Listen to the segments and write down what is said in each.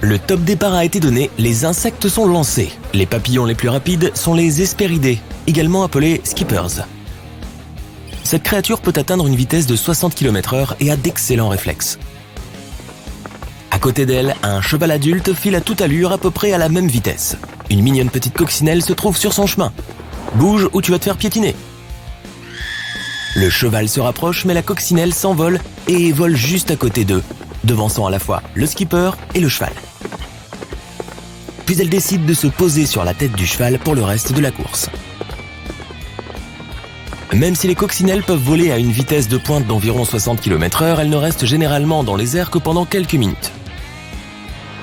Le top départ a été donné, les insectes sont lancés. Les papillons les plus rapides sont les Hesperidae, également appelés skippers. Cette créature peut atteindre une vitesse de 60 km/h et a d'excellents réflexes. À côté d'elle, un cheval adulte file à toute allure à peu près à la même vitesse. Une mignonne petite coccinelle se trouve sur son chemin. Bouge ou tu vas te faire piétiner. Le cheval se rapproche mais la coccinelle s'envole et vole juste à côté d'eux, devançant à la fois le skipper et le cheval. Puis elle décide de se poser sur la tête du cheval pour le reste de la course. Même si les coccinelles peuvent voler à une vitesse de pointe d'environ 60 km/h, elles ne restent généralement dans les airs que pendant quelques minutes.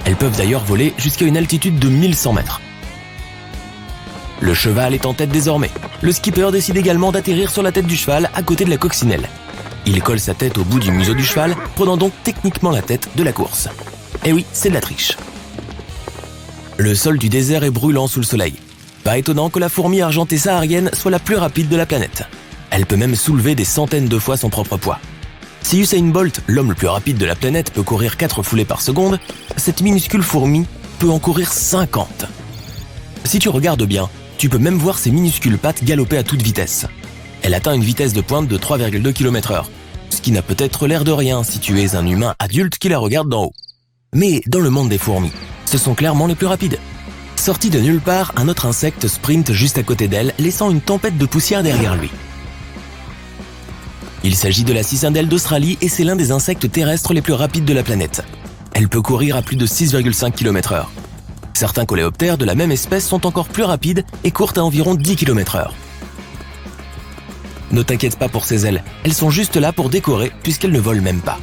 Elles peuvent d'ailleurs voler jusqu'à une altitude de 1100 mètres. Le cheval est en tête désormais. Le skipper décide également d'atterrir sur la tête du cheval à côté de la coccinelle. Il colle sa tête au bout du museau du cheval, prenant donc techniquement la tête de la course. Et oui, c'est de la triche. Le sol du désert est brûlant sous le soleil. Pas étonnant que la fourmi argentée saharienne soit la plus rapide de la planète. Elle peut même soulever des centaines de fois son propre poids. Si Usain Bolt, l'homme le plus rapide de la planète, peut courir 4 foulées par seconde, cette minuscule fourmi peut en courir 50. Si tu regardes bien, tu peux même voir ses minuscules pattes galoper à toute vitesse. Elle atteint une vitesse de pointe de 3,2 km/h, ce qui n'a peut-être l'air de rien si tu es un humain adulte qui la regarde d'en haut. Mais dans le monde des fourmis, ce sont clairement les plus rapides. Sorti de nulle part, un autre insecte sprinte juste à côté d'elle, laissant une tempête de poussière derrière lui. Il s'agit de la cicindelle d'Australie et c'est l'un des insectes terrestres les plus rapides de la planète. Elle peut courir à plus de 6,5 km/h. Certains coléoptères de la même espèce sont encore plus rapides et courent à environ 10 km/h. Ne t'inquiète pas pour ses ailes, elles sont juste là pour décorer puisqu'elles ne volent même pas.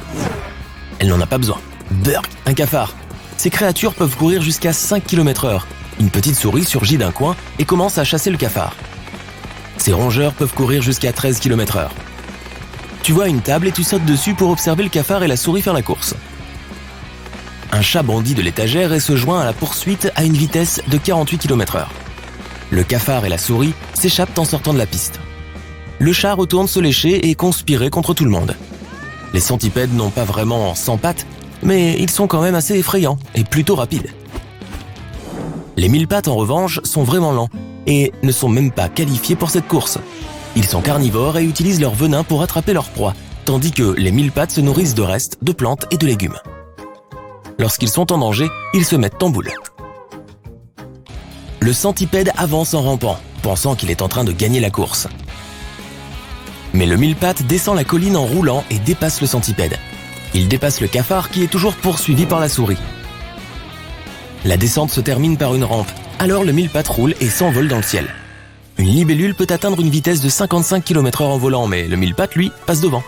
Elle n'en a pas besoin. Burk, un cafard. Ces créatures peuvent courir jusqu'à 5 km/h. Une petite souris surgit d'un coin et commence à chasser le cafard. Ces rongeurs peuvent courir jusqu'à 13 km/h. Tu vois une table et tu sautes dessus pour observer le cafard et la souris faire la course. Un chat bondit de l'étagère et se joint à la poursuite à une vitesse de 48 km/h. Le cafard et la souris s'échappent en sortant de la piste. Le chat retourne se lécher et conspirer contre tout le monde. Les centipèdes n'ont pas vraiment 100 pattes, mais ils sont quand même assez effrayants et plutôt rapides. Les mille-pattes en revanche sont vraiment lents et ne sont même pas qualifiés pour cette course. Ils sont carnivores et utilisent leur venin pour attraper leur proie, tandis que les mille-pattes se nourrissent de restes, de plantes et de légumes. Lorsqu'ils sont en danger, ils se mettent en boule. Le centipède avance en rampant, pensant qu'il est en train de gagner la course. Mais le mille-pattes descend la colline en roulant et dépasse le centipède. Il dépasse le cafard qui est toujours poursuivi par la souris. La descente se termine par une rampe, alors le mille-pattes roule et s'envole dans le ciel. Une libellule peut atteindre une vitesse de 55 km/h en volant, mais le mille-pattes, lui, passe devant.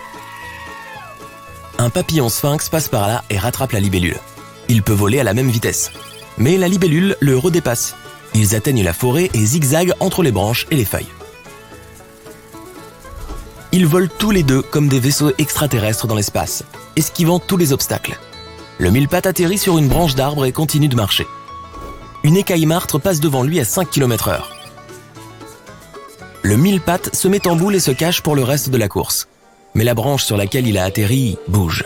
Un papillon sphinx passe par là et rattrape la libellule. Il peut voler à la même vitesse. Mais la libellule le redépasse. Ils atteignent la forêt et zigzaguent entre les branches et les feuilles. Ils volent tous les deux comme des vaisseaux extraterrestres dans l'espace, esquivant tous les obstacles. Le mille-pattes atterrit sur une branche d'arbre et continue de marcher. Une écaille martre passe devant lui à 5 km/h. Le mille-pattes se met en boule et se cache pour le reste de la course. Mais la branche sur laquelle il a atterri bouge.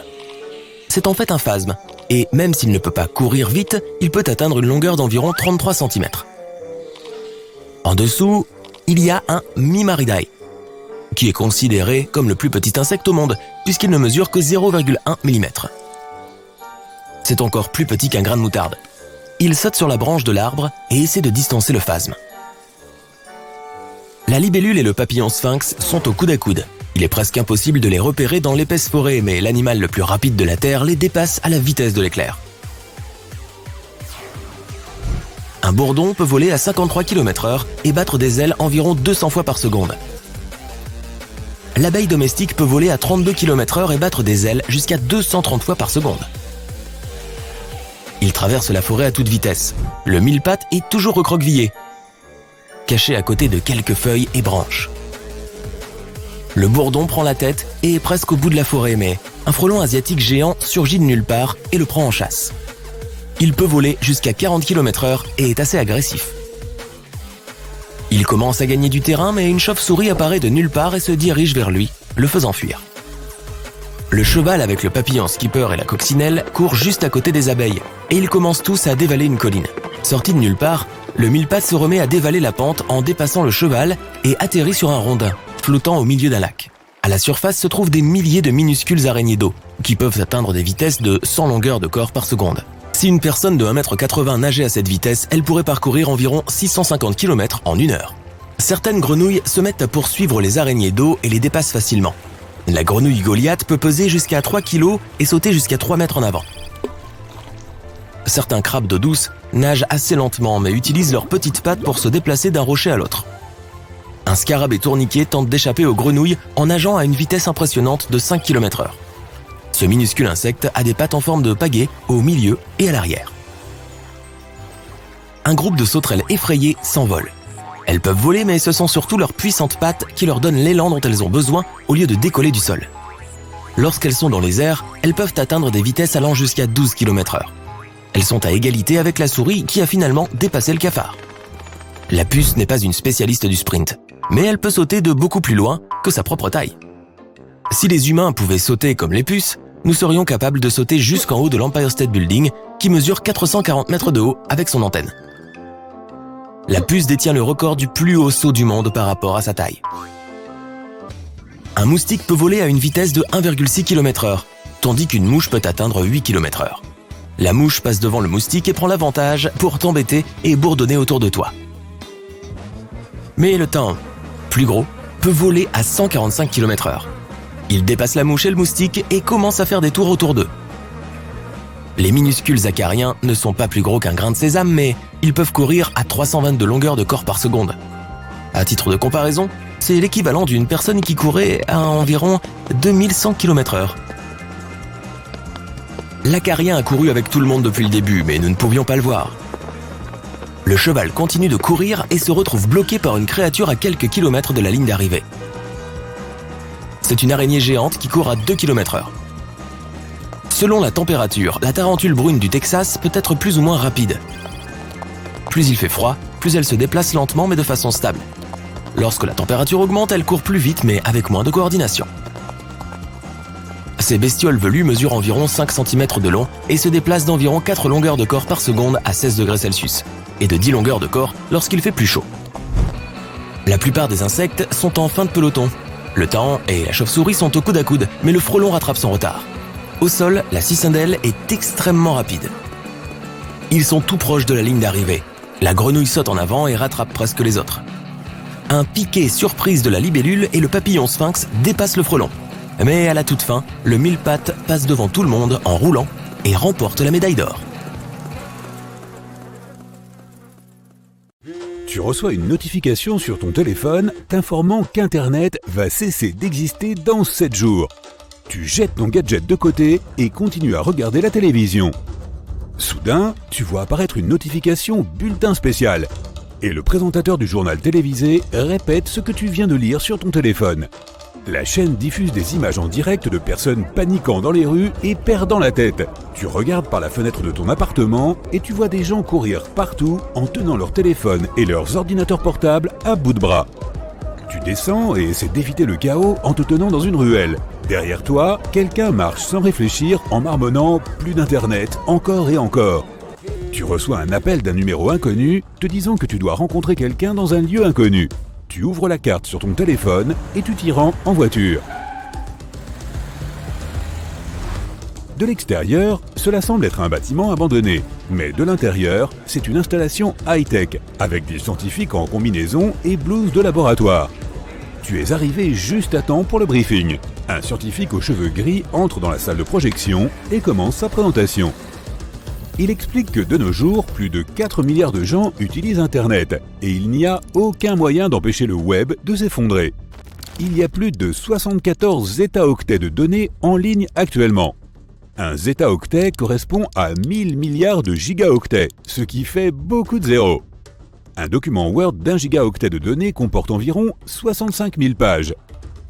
C'est en fait un phasme, et même s'il ne peut pas courir vite, il peut atteindre une longueur d'environ 33 cm. En dessous, il y a un Mimaridae, qui est considéré comme le plus petit insecte au monde, puisqu'il ne mesure que 0,1 mm. C'est encore plus petit qu'un grain de moutarde. Il saute sur la branche de l'arbre et essaie de distancer le phasme. La libellule et le papillon sphinx sont au coude à coude. Il est presque impossible de les repérer dans l'épaisse forêt, mais l'animal le plus rapide de la Terre les dépasse à la vitesse de l'éclair. Un bourdon peut voler à 53 km/h et battre des ailes environ 200 fois par seconde. L'abeille domestique peut voler à 32 km/h et battre des ailes jusqu'à 230 fois par seconde. Il traverse la forêt à toute vitesse. Le mille-pattes est toujours recroquevillé, caché à côté de quelques feuilles et branches. Le bourdon prend la tête et est presque au bout de la forêt, mais un frelon asiatique géant surgit de nulle part et le prend en chasse. Il peut voler jusqu'à 40 km/h et est assez agressif. Il commence à gagner du terrain, mais une chauve-souris apparaît de nulle part et se dirige vers lui, le faisant fuir. Le cheval avec le papillon skipper et la coccinelle courent juste à côté des abeilles et ils commencent tous à dévaler une colline. Sorti de nulle part, le mille-pattes se remet à dévaler la pente en dépassant le cheval et atterrit sur un rondin, flottant au milieu d'un lac. À la surface se trouvent des milliers de minuscules araignées d'eau qui peuvent atteindre des vitesses de 100 longueurs de corps par seconde. Si une personne de 1,80 m nageait à cette vitesse, elle pourrait parcourir environ 650 km en 1 heure. Certaines grenouilles se mettent à poursuivre les araignées d'eau et les dépassent facilement. La grenouille Goliath peut peser jusqu'à 3 kg et sauter jusqu'à 3 mètres en avant. Certains crabes d'eau douce nagent assez lentement mais utilisent leurs petites pattes pour se déplacer d'un rocher à l'autre. Un scarabée tourniquet tente d'échapper aux grenouilles en nageant à une vitesse impressionnante de 5 km/h. Ce minuscule insecte a des pattes en forme de pagaie au milieu et à l'arrière. Un groupe de sauterelles effrayées s'envole. Elles peuvent voler mais ce sont surtout leurs puissantes pattes qui leur donnent l'élan dont elles ont besoin au lieu de décoller du sol. Lorsqu'elles sont dans les airs, elles peuvent atteindre des vitesses allant jusqu'à 12 km/h. Elles sont à égalité avec la souris qui a finalement dépassé le cafard. La puce n'est pas une spécialiste du sprint, mais elle peut sauter de beaucoup plus loin que sa propre taille. Si les humains pouvaient sauter comme les puces, nous serions capables de sauter jusqu'en haut de l'Empire State Building qui mesure 440 mètres de haut avec son antenne. La puce détient le record du plus haut saut du monde par rapport à sa taille. Un moustique peut voler à une vitesse de 1,6 km/h, tandis qu'une mouche peut atteindre 8 km/h. La mouche passe devant le moustique et prend l'avantage pour t'embêter et bourdonner autour de toi. Mais le thym, plus gros, peut voler à 145 km/h. Il dépasse la mouche et le moustique et commence à faire des tours autour d'eux. Les minuscules acariens ne sont pas plus gros qu'un grain de sésame, mais ils peuvent courir à 322 longueurs de corps par seconde. À titre de comparaison, c'est l'équivalent d'une personne qui courait à environ 2100 km/h. L'acarien a couru avec tout le monde depuis le début, mais nous ne pouvions pas le voir. Le cheval continue de courir et se retrouve bloqué par une créature à quelques kilomètres de la ligne d'arrivée. C'est une araignée géante qui court à 2 km/h. Selon la température, la tarentule brune du Texas peut être plus ou moins rapide. Plus il fait froid, plus elle se déplace lentement mais de façon stable. Lorsque la température augmente, elle court plus vite mais avec moins de coordination. Ces bestioles velues mesurent environ 5 cm de long et se déplacent d'environ 4 longueurs de corps par seconde à 16 degrés Celsius et de 10 longueurs de corps lorsqu'il fait plus chaud. La plupart des insectes sont en fin de peloton. Le thym et la chauve-souris sont au coude à coude, mais le frelon rattrape son retard. Au sol, la cicindelle est extrêmement rapide. Ils sont tout proches de la ligne d'arrivée. La grenouille saute en avant et rattrape presque les autres. Un piqué surprise de la libellule et le papillon sphinx dépasse le frelon. Mais à la toute fin, le mille-pattes passe devant tout le monde en roulant et remporte la médaille d'or. Tu reçois une notification sur ton téléphone t'informant qu'Internet va cesser d'exister dans 7 jours. Tu jettes ton gadget de côté et continues à regarder la télévision. Soudain, tu vois apparaître une notification bulletin spécial. Et le présentateur du journal télévisé répète ce que tu viens de lire sur ton téléphone. La chaîne diffuse des images en direct de personnes paniquant dans les rues et perdant la tête. Tu regardes par la fenêtre de ton appartement et tu vois des gens courir partout en tenant leur téléphone et leurs ordinateurs portables à bout de bras. Tu descends et essaies d'éviter le chaos en te tenant dans une ruelle. Derrière toi, quelqu'un marche sans réfléchir en marmonnant « plus d'internet, encore et encore ». Tu reçois un appel d'un numéro inconnu te disant que tu dois rencontrer quelqu'un dans un lieu inconnu. Tu ouvres la carte sur ton téléphone et tu t'y rends en voiture. De l'extérieur, cela semble être un bâtiment abandonné, mais de l'intérieur, c'est une installation high-tech, avec des scientifiques en combinaison et blouse de laboratoire. Tu es arrivé juste à temps pour le briefing. Un scientifique aux cheveux gris entre dans la salle de projection et commence sa présentation. Il explique que de nos jours, plus de 4 milliards de gens utilisent Internet et il n'y a aucun moyen d'empêcher le web de s'effondrer. Il y a plus de 74 zeta-octets de données en ligne actuellement. Un zeta-octet correspond à 1000 milliards de gigaoctets, ce qui fait beaucoup de zéros. Un document Word d'1 gigaoctet de données comporte environ 65 000 pages.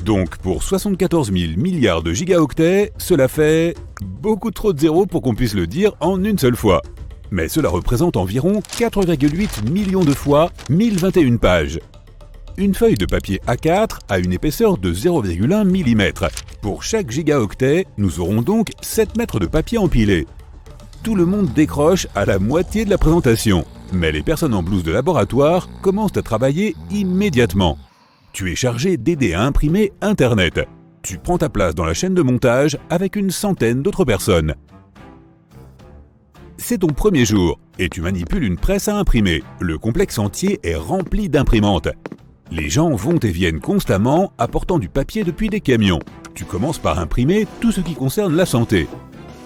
Donc pour 74 000 milliards de gigaoctets, cela fait beaucoup trop de zéros pour qu'on puisse le dire en une seule fois. Mais cela représente environ 4,8 millions de fois 1021 pages. Une feuille de papier A4 a une épaisseur de 0,1 mm. Pour chaque gigaoctet, nous aurons donc 7 mètres de papier empilé. Tout le monde décroche à la moitié de la présentation, mais les personnes en blouse de laboratoire commencent à travailler immédiatement. Tu es chargé d'aider à imprimer Internet. Tu prends ta place dans la chaîne de montage avec une centaine d'autres personnes. C'est ton premier jour et tu manipules une presse à imprimer. Le complexe entier est rempli d'imprimantes. Les gens vont et viennent constamment apportant du papier depuis des camions. Tu commences par imprimer tout ce qui concerne la santé.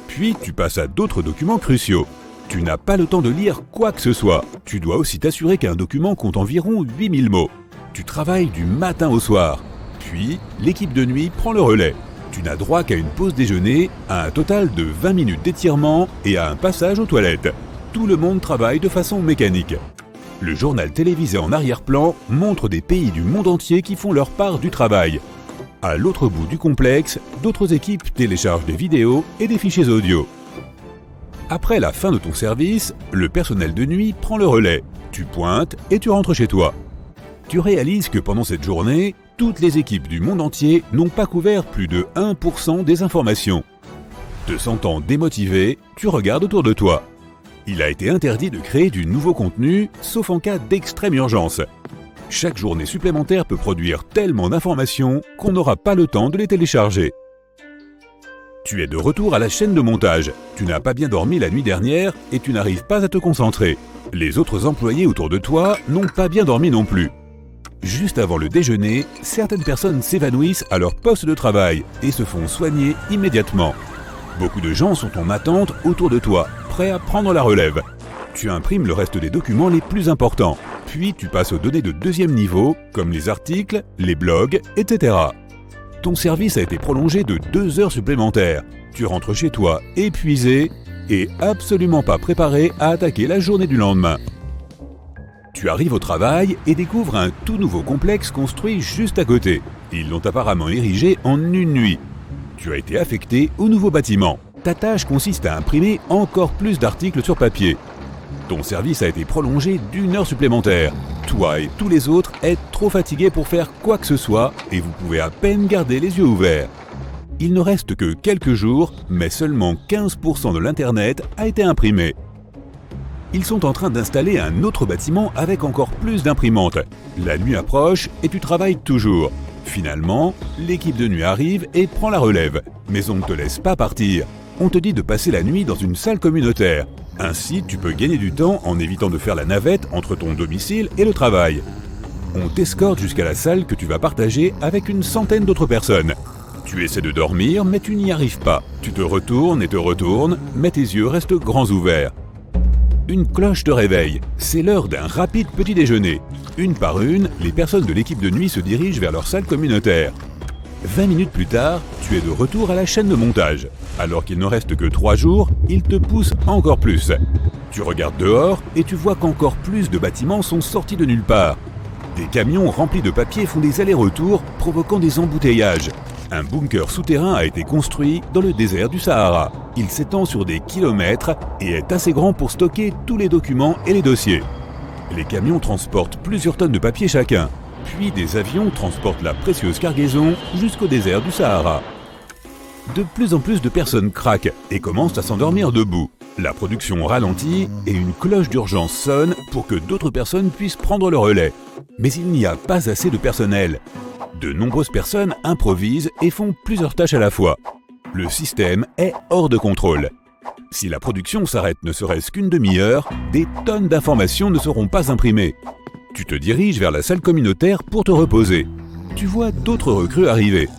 Puis tu passes à d'autres documents cruciaux. Tu n'as pas le temps de lire quoi que ce soit. Tu dois aussi t'assurer qu'un document compte environ 8000 mots. Tu travailles du matin au soir. Puis, l'équipe de nuit prend le relais. Tu n'as droit qu'à une pause déjeuner, à un total de 20 minutes d'étirement et à un passage aux toilettes. Tout le monde travaille de façon mécanique. Le journal télévisé en arrière-plan montre des pays du monde entier qui font leur part du travail. À l'autre bout du complexe, d'autres équipes téléchargent des vidéos et des fichiers audio. Après la fin de ton service, le personnel de nuit prend le relais. Tu pointes et tu rentres chez toi. Tu réalises que pendant cette journée, toutes les équipes du monde entier n'ont pas couvert plus de 1% des informations. Te sentant démotivé, tu regardes autour de toi. Il a été interdit de créer du nouveau contenu, sauf en cas d'extrême urgence. Chaque journée supplémentaire peut produire tellement d'informations qu'on n'aura pas le temps de les télécharger. Tu es de retour à la chaîne de montage. Tu n'as pas bien dormi la nuit dernière et tu n'arrives pas à te concentrer. Les autres employés autour de toi n'ont pas bien dormi non plus. Juste avant le déjeuner, certaines personnes s'évanouissent à leur poste de travail et se font soigner immédiatement. Beaucoup de gens sont en attente autour de toi, prêts à prendre la relève. Tu imprimes le reste des documents les plus importants, puis tu passes aux données de deuxième niveau, comme les articles, les blogs, etc. Ton service a été prolongé de 2 heures supplémentaires. Tu rentres chez toi épuisé et absolument pas préparé à attaquer la journée du lendemain. Tu arrives au travail et découvres un tout nouveau complexe construit juste à côté. Ils l'ont apparemment érigé en une nuit. Tu as été affecté au nouveau bâtiment. Ta tâche consiste à imprimer encore plus d'articles sur papier. Ton service a été prolongé d'1 heure supplémentaire. Toi et tous les autres êtes trop fatigués pour faire quoi que ce soit et vous pouvez à peine garder les yeux ouverts. Il ne reste que quelques jours, mais seulement 15% de l'Internet a été imprimé. Ils sont en train d'installer un autre bâtiment avec encore plus d'imprimantes. La nuit approche et tu travailles toujours. Finalement, l'équipe de nuit arrive et prend la relève. Mais on ne te laisse pas partir. On te dit de passer la nuit dans une salle communautaire. Ainsi, tu peux gagner du temps en évitant de faire la navette entre ton domicile et le travail. On t'escorte jusqu'à la salle que tu vas partager avec une centaine d'autres personnes. Tu essaies de dormir, mais tu n'y arrives pas. Tu te retournes et te retournes, mais tes yeux restent grands ouverts. Une cloche te réveille. C'est l'heure d'un rapide petit déjeuner. Une par une, les personnes de l'équipe de nuit se dirigent vers leur salle communautaire. 20 minutes plus tard, tu es de retour à la chaîne de montage. Alors qu'il ne reste que 3 jours, ils te poussent encore plus. Tu regardes dehors et tu vois qu'encore plus de bâtiments sont sortis de nulle part. Des camions remplis de papier font des allers-retours, provoquant des embouteillages. Un bunker souterrain a été construit dans le désert du Sahara. Il s'étend sur des kilomètres et est assez grand pour stocker tous les documents et les dossiers. Les camions transportent plusieurs tonnes de papier chacun. Puis des avions transportent la précieuse cargaison jusqu'au désert du Sahara. De plus en plus de personnes craquent et commencent à s'endormir debout. La production ralentit et une cloche d'urgence sonne pour que d'autres personnes puissent prendre le relais. Mais il n'y a pas assez de personnel. De nombreuses personnes improvisent et font plusieurs tâches à la fois. Le système est hors de contrôle. Si la production s'arrête ne serait-ce qu'une demi-heure, des tonnes d'informations ne seront pas imprimées. Tu te diriges vers la salle communautaire pour te reposer. Tu vois d'autres recrues arriver.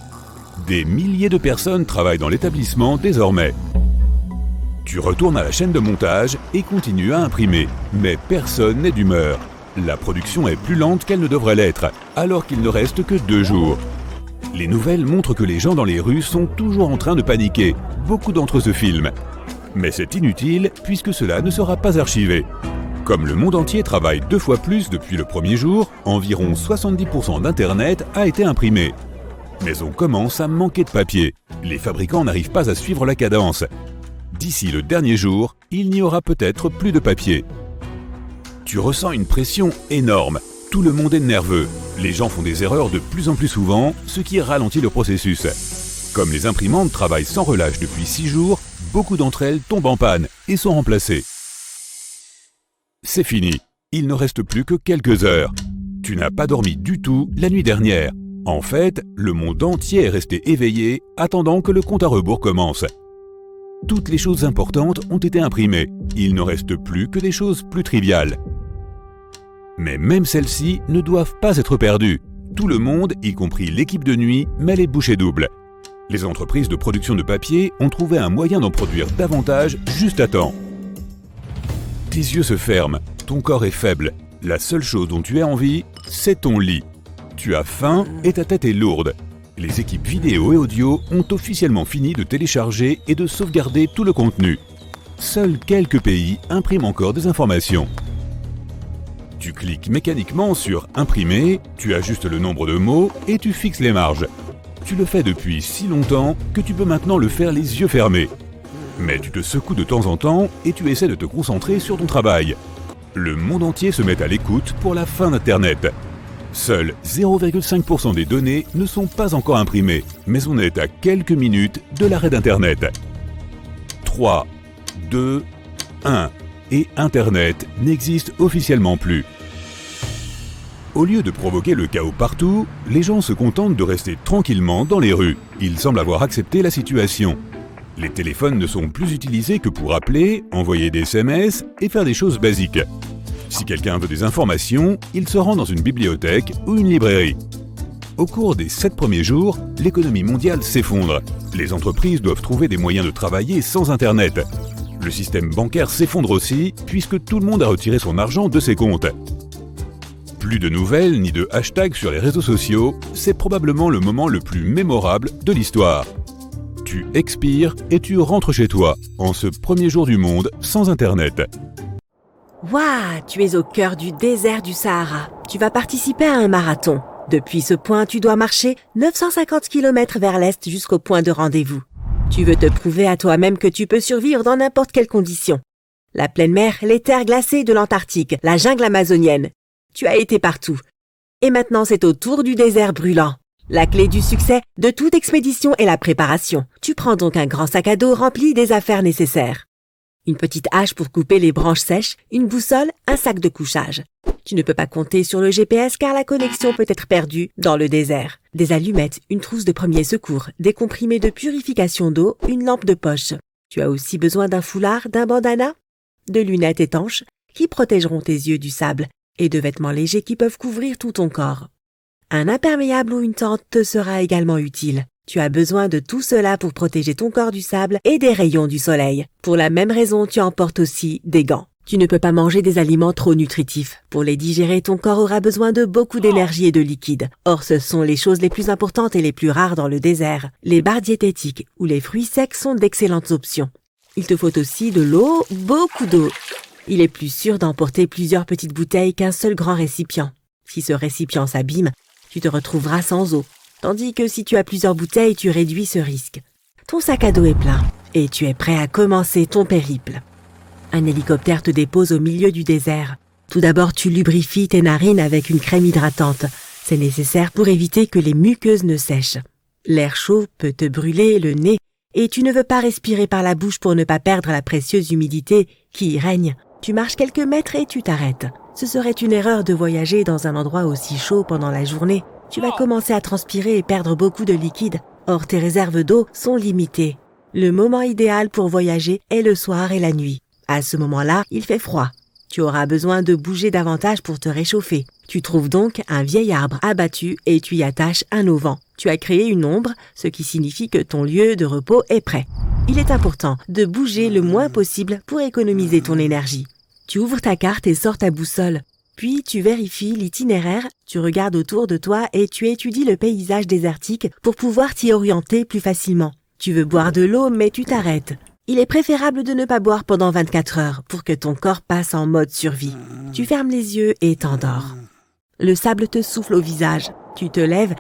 Des milliers de personnes travaillent dans l'établissement désormais. Tu retournes à la chaîne de montage et continues à imprimer, mais personne n'est d'humeur. La production est plus lente qu'elle ne devrait l'être, alors qu'il ne reste que 2 jours. Les nouvelles montrent que les gens dans les rues sont toujours en train de paniquer. Beaucoup d'entre eux se filment. Mais c'est inutile puisque cela ne sera pas archivé. Comme le monde entier travaille 2 fois plus depuis le premier jour, environ 70% d'Internet a été imprimé. Mais on commence à manquer de papier. Les fabricants n'arrivent pas à suivre la cadence. D'ici le dernier jour, il n'y aura peut-être plus de papier. Tu ressens une pression énorme. Tout le monde est nerveux. Les gens font des erreurs de plus en plus souvent, ce qui ralentit le processus. Comme les imprimantes travaillent sans relâche depuis 6 jours, beaucoup d'entre elles tombent en panne et sont remplacées. C'est fini. Il ne reste plus que quelques heures. Tu n'as pas dormi du tout la nuit dernière. En fait, le monde entier est resté éveillé, attendant que le compte à rebours commence. Toutes les choses importantes ont été imprimées. Il ne reste plus que des choses plus triviales. Mais même celles-ci ne doivent pas être perdues. Tout le monde, y compris l'équipe de nuit, met les bouchées doubles. Les entreprises de production de papier ont trouvé un moyen d'en produire davantage juste à temps. Tes yeux se ferment, ton corps est faible. La seule chose dont tu as envie, c'est ton lit. Tu as faim et ta tête est lourde. Les équipes vidéo et audio ont officiellement fini de télécharger et de sauvegarder tout le contenu. Seuls quelques pays impriment encore des informations. Tu cliques mécaniquement sur « Imprimer », tu ajustes le nombre de mots et tu fixes les marges. Tu le fais depuis si longtemps que tu peux maintenant le faire les yeux fermés. Mais tu te secoues de temps en temps et tu essaies de te concentrer sur ton travail. Le monde entier se met à l'écoute pour la fin d'Internet. Seuls 0,5% des données ne sont pas encore imprimées, mais on est à quelques minutes de l'arrêt d'Internet. 3, 2, 1 et Internet n'existe officiellement plus. Au lieu de provoquer le chaos partout, les gens se contentent de rester tranquillement dans les rues. Ils semblent avoir accepté la situation. Les téléphones ne sont plus utilisés que pour appeler, envoyer des SMS et faire des choses basiques. Si quelqu'un veut des informations, il se rend dans une bibliothèque ou une librairie. Au cours des 7 premiers jours, l'économie mondiale s'effondre. Les entreprises doivent trouver des moyens de travailler sans Internet. Le système bancaire s'effondre aussi, puisque tout le monde a retiré son argent de ses comptes. Plus de nouvelles ni de hashtags sur les réseaux sociaux, c'est probablement le moment le plus mémorable de l'histoire. Tu expires et tu rentres chez toi, en ce premier jour du monde sans Internet. Waouh, tu es au cœur du désert du Sahara. Tu vas participer à un marathon. Depuis ce point, tu dois marcher 950 km vers l'est jusqu'au point de rendez-vous. Tu veux te prouver à toi-même que tu peux survivre dans n'importe quelle condition. La pleine mer, les terres glacées de l'Antarctique, la jungle amazonienne. Tu as été partout. Et maintenant, c'est au tour du désert brûlant. La clé du succès de toute expédition est la préparation. Tu prends donc un grand sac à dos rempli des affaires nécessaires. Une petite hache pour couper les branches sèches, une boussole, un sac de couchage. Tu ne peux pas compter sur le GPS car la connexion peut être perdue dans le désert. Des allumettes, une trousse de premiers secours, des comprimés de purification d'eau, une lampe de poche. Tu as aussi besoin d'un foulard, d'un bandana, de lunettes étanches qui protégeront tes yeux du sable et de vêtements légers qui peuvent couvrir tout ton corps. Un imperméable ou une tente te sera également utile. Tu as besoin de tout cela pour protéger ton corps du sable et des rayons du soleil. Pour la même raison, tu emportes aussi des gants. Tu ne peux pas manger des aliments trop nutritifs. Pour les digérer, ton corps aura besoin de beaucoup d'énergie et de liquide. Or, ce sont les choses les plus importantes et les plus rares dans le désert. Les barres diététiques ou les fruits secs sont d'excellentes options. Il te faut aussi de l'eau, beaucoup d'eau. Il est plus sûr d'emporter plusieurs petites bouteilles qu'un seul grand récipient. Si ce récipient s'abîme, tu te retrouveras sans eau. Tandis que si tu as plusieurs bouteilles, tu réduis ce risque. Ton sac à dos est plein et tu es prêt à commencer ton périple. Un hélicoptère te dépose au milieu du désert. Tout d'abord, tu lubrifies tes narines avec une crème hydratante. C'est nécessaire pour éviter que les muqueuses ne sèchent. L'air chaud peut te brûler le nez et tu ne veux pas respirer par la bouche pour ne pas perdre la précieuse humidité qui y règne. Tu marches quelques mètres et tu t'arrêtes. Ce serait une erreur de voyager dans un endroit aussi chaud pendant la journée. Tu vas commencer à transpirer et perdre beaucoup de liquide. Or, tes réserves d'eau sont limitées. Le moment idéal pour voyager est le soir et la nuit. À ce moment-là, il fait froid. Tu auras besoin de bouger davantage pour te réchauffer. Tu trouves donc un vieil arbre abattu et tu y attaches un auvent. Tu as créé une ombre, ce qui signifie que ton lieu de repos est prêt. Il est important de bouger le moins possible pour économiser ton énergie. Tu ouvres ta carte et sors ta boussole. Puis tu vérifies l'itinéraire, tu regardes autour de toi et tu étudies le paysage désertique pour pouvoir t'y orienter plus facilement. Tu veux boire de l'eau mais tu t'arrêtes. Il est préférable de ne pas boire pendant 24 heures pour que ton corps passe en mode survie. Tu fermes les yeux et t'endors. Le sable te souffle au visage. Tu te lèves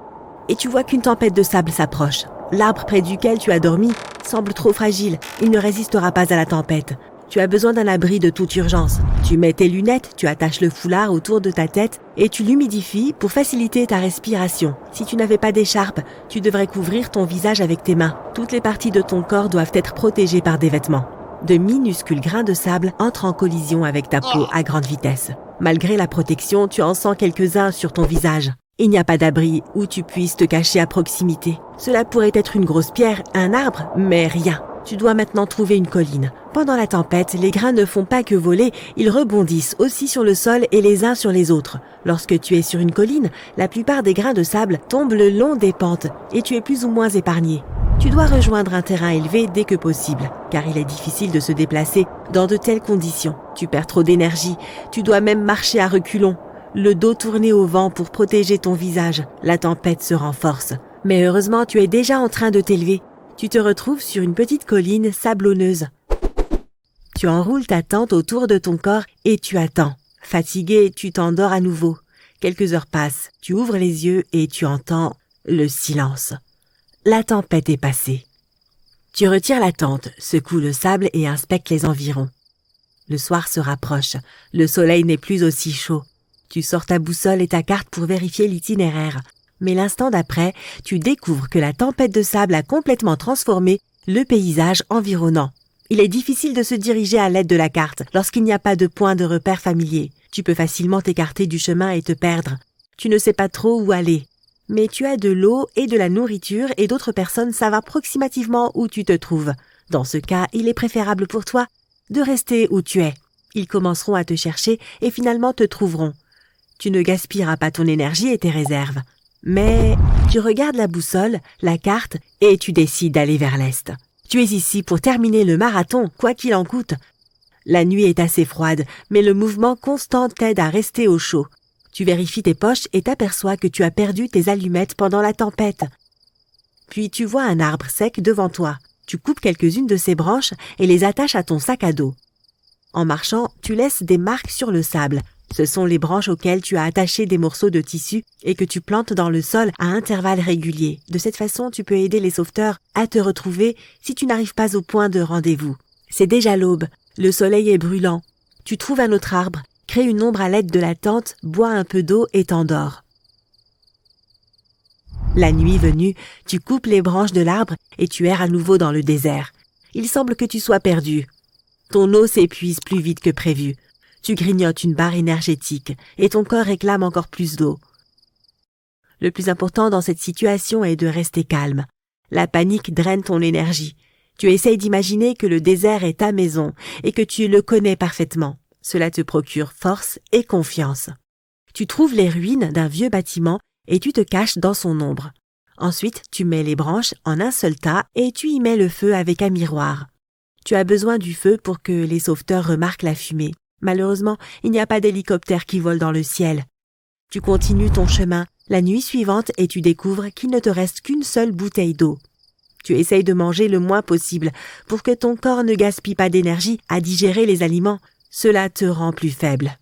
et tu vois qu'une tempête de sable s'approche. L'arbre près duquel tu as dormi semble trop fragile. Il ne résistera pas à la tempête. Tu as besoin d'un abri de toute urgence. Tu mets tes lunettes, tu attaches le foulard autour de ta tête et tu l'humidifies pour faciliter ta respiration. Si tu n'avais pas d'écharpe, tu devrais couvrir ton visage avec tes mains. Toutes les parties de ton corps doivent être protégées par des vêtements. De minuscules grains de sable entrent en collision avec ta peau à grande vitesse. Malgré la protection, tu en sens quelques-uns sur ton visage. Il n'y a pas d'abri où tu puisses te cacher à proximité. Cela pourrait être une grosse pierre, un arbre, mais rien. Tu dois maintenant trouver une colline. Pendant la tempête, les grains ne font pas que voler, ils rebondissent aussi sur le sol et les uns sur les autres. Lorsque tu es sur une colline, la plupart des grains de sable tombent le long des pentes et tu es plus ou moins épargné. Tu dois rejoindre un terrain élevé dès que possible, car il est difficile de se déplacer dans de telles conditions. Tu perds trop d'énergie, tu dois même marcher à reculons, le dos tourné au vent pour protéger ton visage. La tempête se renforce. Mais heureusement, tu es déjà en train de t'élever. Tu te retrouves sur une petite colline sablonneuse. Tu enroules ta tente autour de ton corps et tu attends. Fatigué, tu t'endors à nouveau. Quelques heures passent, tu ouvres les yeux et tu entends le silence. La tempête est passée. Tu retires la tente, secoues le sable et inspectes les environs. Le soir se rapproche, le soleil n'est plus aussi chaud. Tu sors ta boussole et ta carte pour vérifier l'itinéraire. Mais l'instant d'après, tu découvres que la tempête de sable a complètement transformé le paysage environnant. Il est difficile de se diriger à l'aide de la carte lorsqu'il n'y a pas de point de repère familier. Tu peux facilement t'écarter du chemin et te perdre. Tu ne sais pas trop où aller. Mais tu as de l'eau et de la nourriture et d'autres personnes savent approximativement où tu te trouves. Dans ce cas, il est préférable pour toi de rester où tu es. Ils commenceront à te chercher et finalement te trouveront. Tu ne gaspilleras pas ton énergie et tes réserves. Mais tu regardes la boussole, la carte, et tu décides d'aller vers l'est. Tu es ici pour terminer le marathon, quoi qu'il en coûte. La nuit est assez froide, mais le mouvement constant t'aide à rester au chaud. Tu vérifies tes poches et t'aperçois que tu as perdu tes allumettes pendant la tempête. Puis tu vois un arbre sec devant toi. Tu coupes quelques-unes de ses branches et les attaches à ton sac à dos. En marchant, tu laisses des marques sur le sable. Ce sont les branches auxquelles tu as attaché des morceaux de tissu et que tu plantes dans le sol à intervalles réguliers. De cette façon, tu peux aider les sauveteurs à te retrouver si tu n'arrives pas au point de rendez-vous. C'est déjà l'aube. Le soleil est brûlant. Tu trouves un autre arbre, crées une ombre à l'aide de la tente, bois un peu d'eau et t'endors. La nuit venue, tu coupes les branches de l'arbre et tu erres à nouveau dans le désert. Il semble que tu sois perdu. Ton eau s'épuise plus vite que prévu. Tu grignotes une barre énergétique et ton corps réclame encore plus d'eau. Le plus important dans cette situation est de rester calme. La panique draine ton énergie. Tu essayes d'imaginer que le désert est ta maison et que tu le connais parfaitement. Cela te procure force et confiance. Tu trouves les ruines d'un vieux bâtiment et tu te caches dans son ombre. Ensuite, tu mets les branches en un seul tas et tu y mets le feu avec un miroir. Tu as besoin du feu pour que les sauveteurs remarquent la fumée. Malheureusement, il n'y a pas d'hélicoptère qui vole dans le ciel. Tu continues ton chemin la nuit suivante et tu découvres qu'il ne te reste qu'une seule bouteille d'eau. Tu essayes de manger le moins possible pour que ton corps ne gaspille pas d'énergie à digérer les aliments. Cela te rend plus faible.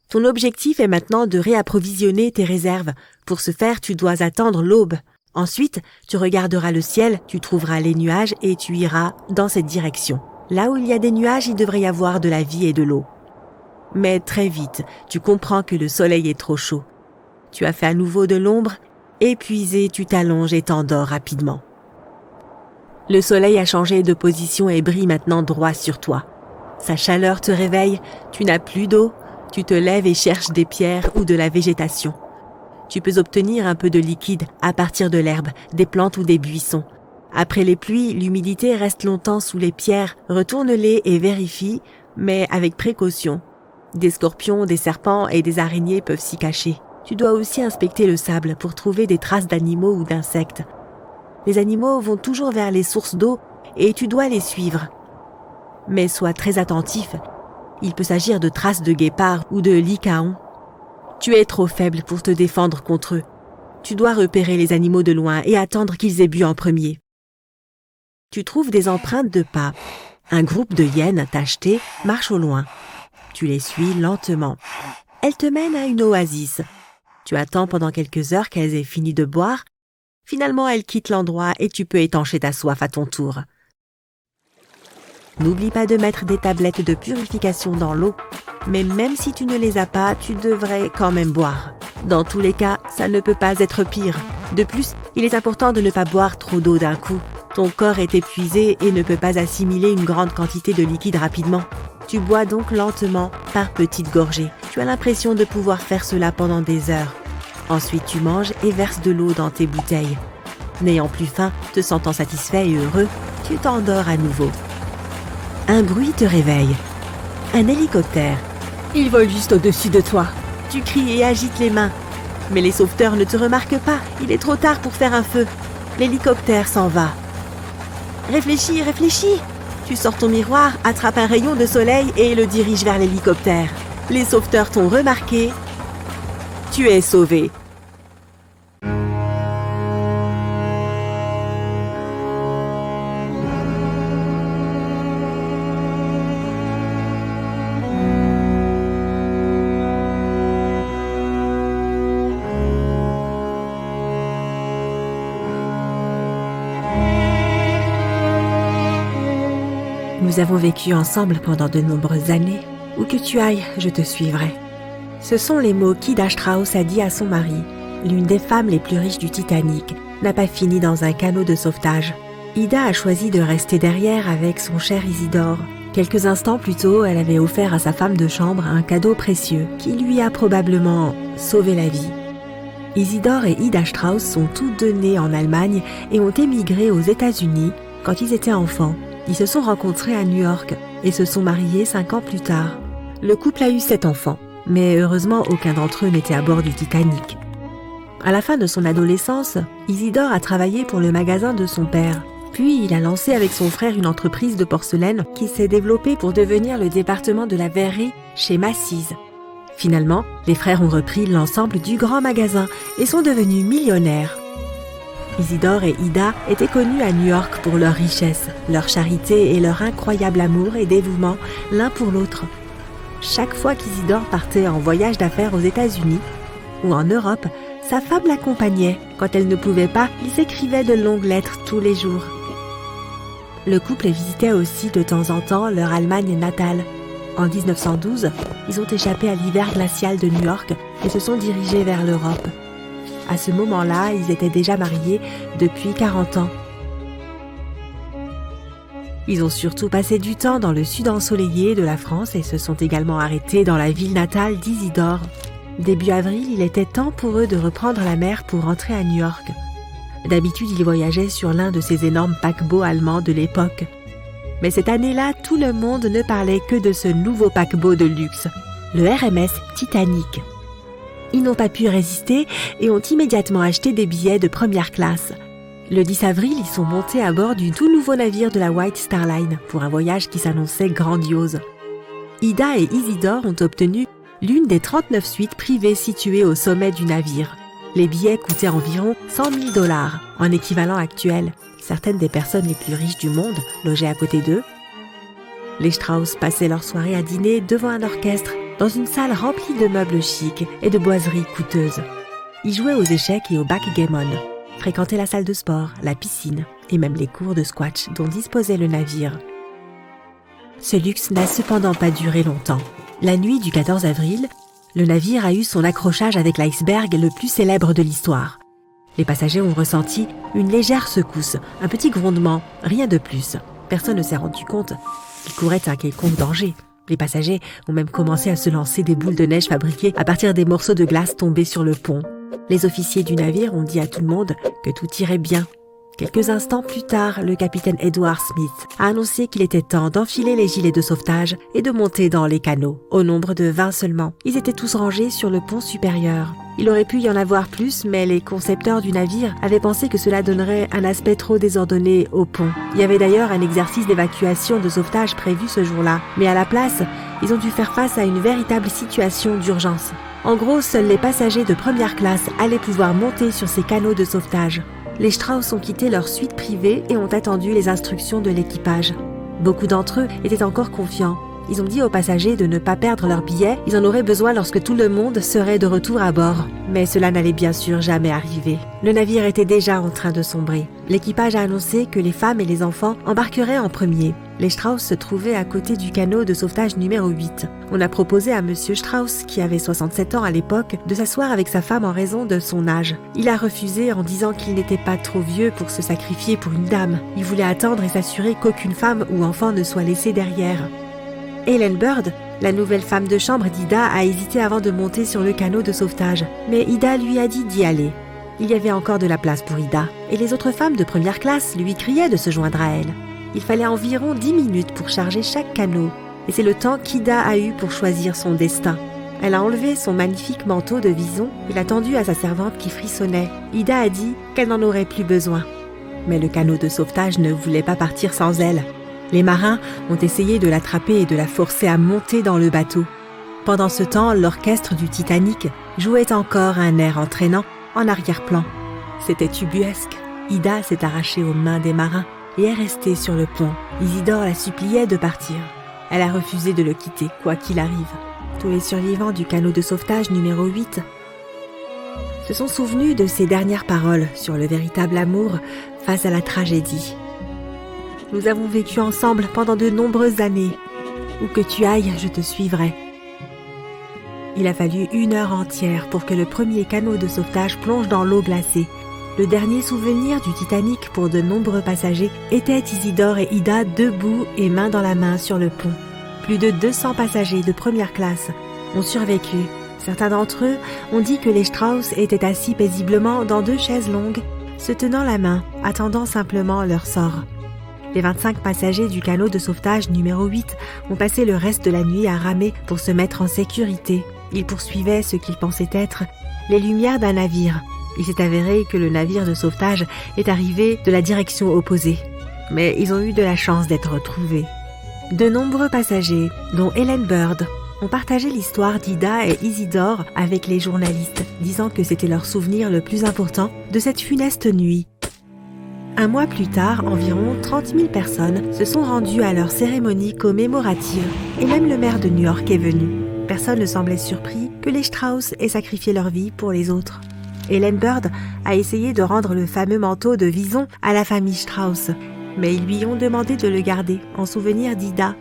Ton objectif est maintenant de réapprovisionner tes réserves. Pour ce faire, tu dois attendre l'aube. Ensuite, tu regarderas le ciel, tu trouveras les nuages et tu iras dans cette direction. Là où il y a des nuages, il devrait y avoir de la vie et de l'eau. Mais très vite, tu comprends que le soleil est trop chaud. Tu as fait à nouveau de l'ombre, épuisé, tu t'allonges et t'endors rapidement. Le soleil a changé de position et brille maintenant droit sur toi. Sa chaleur te réveille, tu n'as plus d'eau, tu te lèves et cherches des pierres ou de la végétation. Tu peux obtenir un peu de liquide à partir de l'herbe, des plantes ou des buissons. Après les pluies, l'humidité reste longtemps sous les pierres, retourne-les et vérifie, mais avec précaution. Des scorpions, des serpents et des araignées peuvent s'y cacher. Tu dois aussi inspecter le sable pour trouver des traces d'animaux ou d'insectes. Les animaux vont toujours vers les sources d'eau et tu dois les suivre. Mais sois très attentif. Il peut s'agir de traces de guépards ou de lycaons. Tu es trop faible pour te défendre contre eux. Tu dois repérer les animaux de loin et attendre qu'ils aient bu en premier. Tu trouves des empreintes de pas. Un groupe de hyènes tachetés marche au loin. Tu les suis lentement. Elles te mènent à une oasis. Tu attends pendant quelques heures qu'elles aient fini de boire. Finalement, elles quittent l'endroit et tu peux étancher ta soif à ton tour. N'oublie pas de mettre des tablettes de purification dans l'eau. Mais même si tu ne les as pas, tu devrais quand même boire. Dans tous les cas, ça ne peut pas être pire. De plus, il est important de ne pas boire trop d'eau d'un coup. Ton corps est épuisé et ne peut pas assimiler une grande quantité de liquide rapidement. Tu bois donc lentement, par petites gorgées. Tu as l'impression de pouvoir faire cela pendant des heures. Ensuite, tu manges et verses de l'eau dans tes bouteilles. N'ayant plus faim, te sentant satisfait et heureux, tu t'endors à nouveau. Un bruit te réveille. Un hélicoptère. Il vole juste au-dessus de toi. Tu cries et agites les mains. Mais les sauveteurs ne te remarquent pas. Il est trop tard pour faire un feu. L'hélicoptère s'en va. Réfléchis, réfléchis. Tu sors ton miroir, attrapes un rayon de soleil et le diriges vers l'hélicoptère. Les sauveteurs t'ont remarqué. Tu es sauvé. Nous avons vécu ensemble pendant de nombreuses années. Où que tu ailles, je te suivrai. Ce sont les mots qu'Ida Strauss a dit à son mari. L'une des femmes les plus riches du Titanic n'a pas fini dans un canot de sauvetage. Ida a choisi de rester derrière avec son cher Isidore. Quelques instants plus tôt, elle avait offert à sa femme de chambre un cadeau précieux qui lui a probablement sauvé la vie. Isidore et Ida Strauss sont tous deux nés en Allemagne et ont émigré aux États-Unis quand ils étaient enfants. Ils se sont rencontrés à New York et se sont mariés 5 ans plus tard. Le couple a eu 7 enfants, mais heureusement aucun d'entre eux n'était à bord du Titanic. À la fin de son adolescence, Isidore a travaillé pour le magasin de son père. Puis il a lancé avec son frère une entreprise de porcelaine qui s'est développée pour devenir le département de la verrerie chez Macy's. Finalement, les frères ont repris l'ensemble du grand magasin et sont devenus millionnaires. Isidore et Ida étaient connus à New York pour leur richesse, leur charité et leur incroyable amour et dévouement l'un pour l'autre. Chaque fois qu'Isidore partait en voyage d'affaires aux États-Unis ou en Europe, sa femme l'accompagnait. Quand elle ne pouvait pas, ils s'écrivaient de longues lettres tous les jours. Le couple visitait aussi de temps en temps leur Allemagne natale. En 1912, ils ont échappé à l'hiver glacial de New York et se sont dirigés vers l'Europe. À ce moment-là, ils étaient déjà mariés depuis 40 ans. Ils ont surtout passé du temps dans le sud ensoleillé de la France et se sont également arrêtés dans la ville natale d'Isidore. Début avril, il était temps pour eux de reprendre la mer pour rentrer à New York. D'habitude, ils voyageaient sur l'un de ces énormes paquebots allemands de l'époque. Mais cette année-là, tout le monde ne parlait que de ce nouveau paquebot de luxe, le RMS Titanic. Ils n'ont pas pu résister et ont immédiatement acheté des billets de première classe. Le 10 avril, ils sont montés à bord du tout nouveau navire de la White Star Line pour un voyage qui s'annonçait grandiose. Ida et Isidore ont obtenu l'une des 39 suites privées situées au sommet du navire. Les billets coûtaient environ 100 000 $, en équivalent actuel. Certaines des personnes les plus riches du monde logeaient à côté d'eux. Les Strauss passaient leur soirée à dîner devant un orchestre, dans une salle remplie de meubles chics et de boiseries coûteuses. Ils jouaient aux échecs et au backgammon, fréquentaient la salle de sport, la piscine et même les cours de squash dont disposait le navire. Ce luxe n'a cependant pas duré longtemps. La nuit du 14 avril, le navire a eu son accrochage avec l'iceberg le plus célèbre de l'histoire. Les passagers ont ressenti une légère secousse, un petit grondement, rien de plus. Personne ne s'est rendu compte qu'il courait un quelconque danger. Les passagers ont même commencé à se lancer des boules de neige fabriquées à partir des morceaux de glace tombés sur le pont. Les officiers du navire ont dit à tout le monde que tout irait bien. Quelques instants plus tard, le capitaine Edward Smith a annoncé qu'il était temps d'enfiler les gilets de sauvetage et de monter dans les canots. Au nombre de 20 seulement, ils étaient tous rangés sur le pont supérieur. Il aurait pu y en avoir plus, mais les concepteurs du navire avaient pensé que cela donnerait un aspect trop désordonné au pont. Il y avait d'ailleurs un exercice d'évacuation de sauvetage prévu ce jour-là, mais à la place, ils ont dû faire face à une véritable situation d'urgence. En gros, seuls les passagers de première classe allaient pouvoir monter sur ces canots de sauvetage. Les Strauss ont quitté leur suite privée et ont attendu les instructions de l'équipage. Beaucoup d'entre eux étaient encore confiants. Ils ont dit aux passagers de ne pas perdre leurs billets, ils en auraient besoin lorsque tout le monde serait de retour à bord. Mais cela n'allait bien sûr jamais arriver. Le navire était déjà en train de sombrer. L'équipage a annoncé que les femmes et les enfants embarqueraient en premier. Les Strauss se trouvaient à côté du canot de sauvetage numéro 8. On a proposé à Monsieur Strauss, qui avait 67 ans à l'époque, de s'asseoir avec sa femme en raison de son âge. Il a refusé en disant qu'il n'était pas trop vieux pour se sacrifier pour une dame. Il voulait attendre et s'assurer qu'aucune femme ou enfant ne soit laissée derrière. Ellen Bird, la nouvelle femme de chambre d'Ida, a hésité avant de monter sur le canot de sauvetage. Mais Ida lui a dit d'y aller. Il y avait encore de la place pour Ida, et les autres femmes de première classe lui criaient de se joindre à elle. Il fallait environ 10 minutes pour charger chaque canot, et c'est le temps qu'Ida a eu pour choisir son destin. Elle a enlevé son magnifique manteau de vison et l'a tendu à sa servante qui frissonnait. Ida a dit qu'elle n'en aurait plus besoin. Mais le canot de sauvetage ne voulait pas partir sans elle. Les marins ont essayé de l'attraper et de la forcer à monter dans le bateau. Pendant ce temps, l'orchestre du Titanic jouait encore un air entraînant en arrière-plan. C'était ubuesque. Ida s'est arrachée aux mains des marins et est restée sur le pont. Isidore la suppliait de partir. Elle a refusé de le quitter, quoi qu'il arrive. Tous les survivants du canot de sauvetage numéro 8 se sont souvenus de ses dernières paroles sur le véritable amour face à la tragédie. Nous avons vécu ensemble pendant de nombreuses années. Où que tu ailles, je te suivrai. Il a fallu 1 heure entière pour que le premier canot de sauvetage plonge dans l'eau glacée. Le dernier souvenir du Titanic pour de nombreux passagers était Isidore et Ida debout et main dans la main sur le pont. Plus de 200 passagers de première classe ont survécu. Certains d'entre eux ont dit que les Strauss étaient assis paisiblement dans 2 chaises longues, se tenant la main, attendant simplement leur sort. Les 25 passagers du canot de sauvetage numéro 8 ont passé le reste de la nuit à ramer pour se mettre en sécurité. Ils poursuivaient ce qu'ils pensaient être les lumières d'un navire. Il s'est avéré que le navire de sauvetage est arrivé de la direction opposée. Mais ils ont eu de la chance d'être retrouvés. De nombreux passagers, dont Ellen Bird, ont partagé l'histoire d'Ida et Isidore avec les journalistes, disant que c'était leur souvenir le plus important de cette funeste nuit. 1 mois plus tard, environ 30 000 personnes se sont rendues à leur cérémonie commémorative, et même le maire de New York est venu. Personne ne semblait surpris que les Strauss aient sacrifié leur vie pour les autres. Ellen Bird a essayé de rendre le fameux manteau de vison à la famille Strauss, mais ils lui ont demandé de le garder en souvenir d'Ida.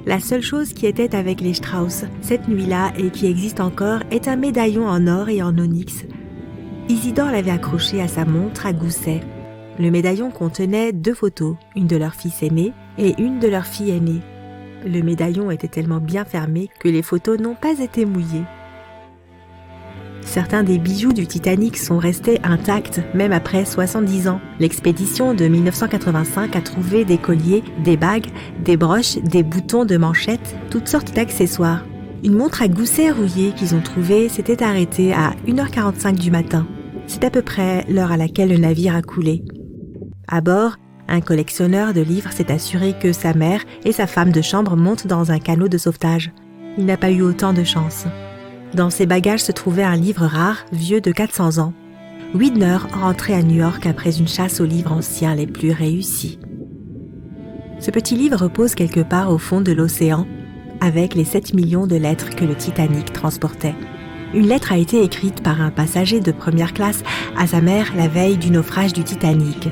La seule chose qui était avec les Strauss cette nuit-là et qui existe encore est un médaillon en or et en onyx. Isidore l'avait accroché à sa montre à gousset. Le médaillon contenait 2 photos, une de leur fils aîné et une de leur fille aînée. Le médaillon était tellement bien fermé que les photos n'ont pas été mouillées. Certains des bijoux du Titanic sont restés intacts, même après 70 ans. L'expédition de 1985 a trouvé des colliers, des bagues, des broches, des boutons de manchettes, toutes sortes d'accessoires. Une montre à gousset rouillé qu'ils ont trouvée s'était arrêtée à 1h45 du matin. C'est à peu près l'heure à laquelle le navire a coulé. À bord, un collectionneur de livres s'est assuré que sa mère et sa femme de chambre montent dans un canot de sauvetage. Il n'a pas eu autant de chance. Dans ses bagages se trouvait un livre rare, vieux de 400 ans. Widener rentrait à New York après une chasse aux livres anciens les plus réussis. Ce petit livre repose quelque part au fond de l'océan, avec les 7 millions de lettres que le Titanic transportait. Une lettre a été écrite par un passager de première classe à sa mère la veille du naufrage du Titanic.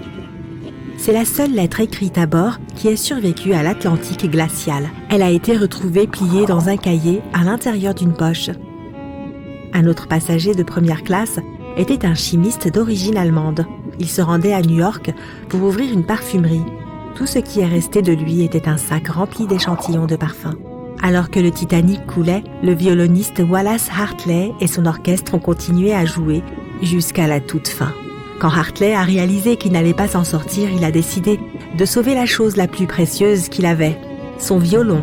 C'est la seule lettre écrite à bord qui ait survécu à l'Atlantique glacial. Elle a été retrouvée pliée dans un cahier à l'intérieur d'une poche. Un autre passager de première classe était un chimiste d'origine allemande. Il se rendait à New York pour ouvrir une parfumerie. Tout ce qui est resté de lui était un sac rempli d'échantillons de parfums. Alors que le Titanic coulait, le violoniste Wallace Hartley et son orchestre ont continué à jouer jusqu'à la toute fin. Quand Hartley a réalisé qu'il n'allait pas s'en sortir, il a décidé de sauver la chose la plus précieuse qu'il avait, son violon.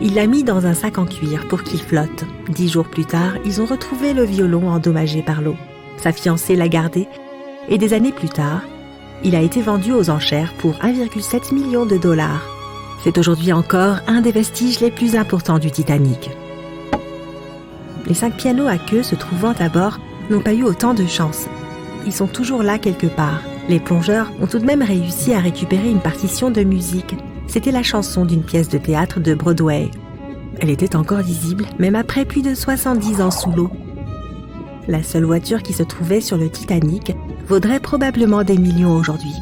Il l'a mis dans un sac en cuir pour qu'il flotte. 10 jours plus tard, ils ont retrouvé le violon endommagé par l'eau. Sa fiancée l'a gardé et des années plus tard, il a été vendu aux enchères pour 1,7 million de dollars. C'est aujourd'hui encore un des vestiges les plus importants du Titanic. Les 5 pianos à queue se trouvant à bord n'ont pas eu autant de chance. Ils sont toujours là quelque part. Les plongeurs ont tout de même réussi à récupérer une partition de musique. C'était la chanson d'une pièce de théâtre de Broadway. Elle était encore lisible, même après plus de 70 ans sous l'eau. La seule voiture qui se trouvait sur le Titanic vaudrait probablement des millions aujourd'hui.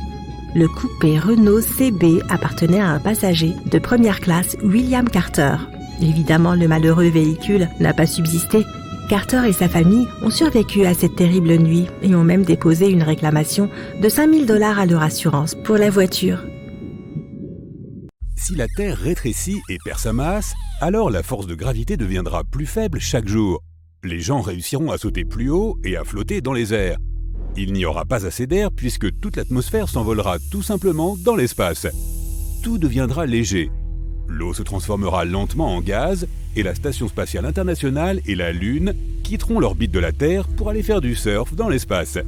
Le coupé Renault CB appartenait à un passager de première classe, William Carter. Évidemment, le malheureux véhicule n'a pas subsisté. Carter et sa famille ont survécu à cette terrible nuit et ont même déposé une réclamation de 5 000 $ à leur assurance pour la voiture. Si la Terre rétrécit et perd sa masse, alors la force de gravité deviendra plus faible chaque jour. Les gens réussiront à sauter plus haut et à flotter dans les airs. Il n'y aura pas assez d'air puisque toute l'atmosphère s'envolera tout simplement dans l'espace. Tout deviendra léger. L'eau se transformera lentement en gaz et la Station spatiale internationale et la Lune quitteront l'orbite de la Terre pour aller faire du surf dans l'espace.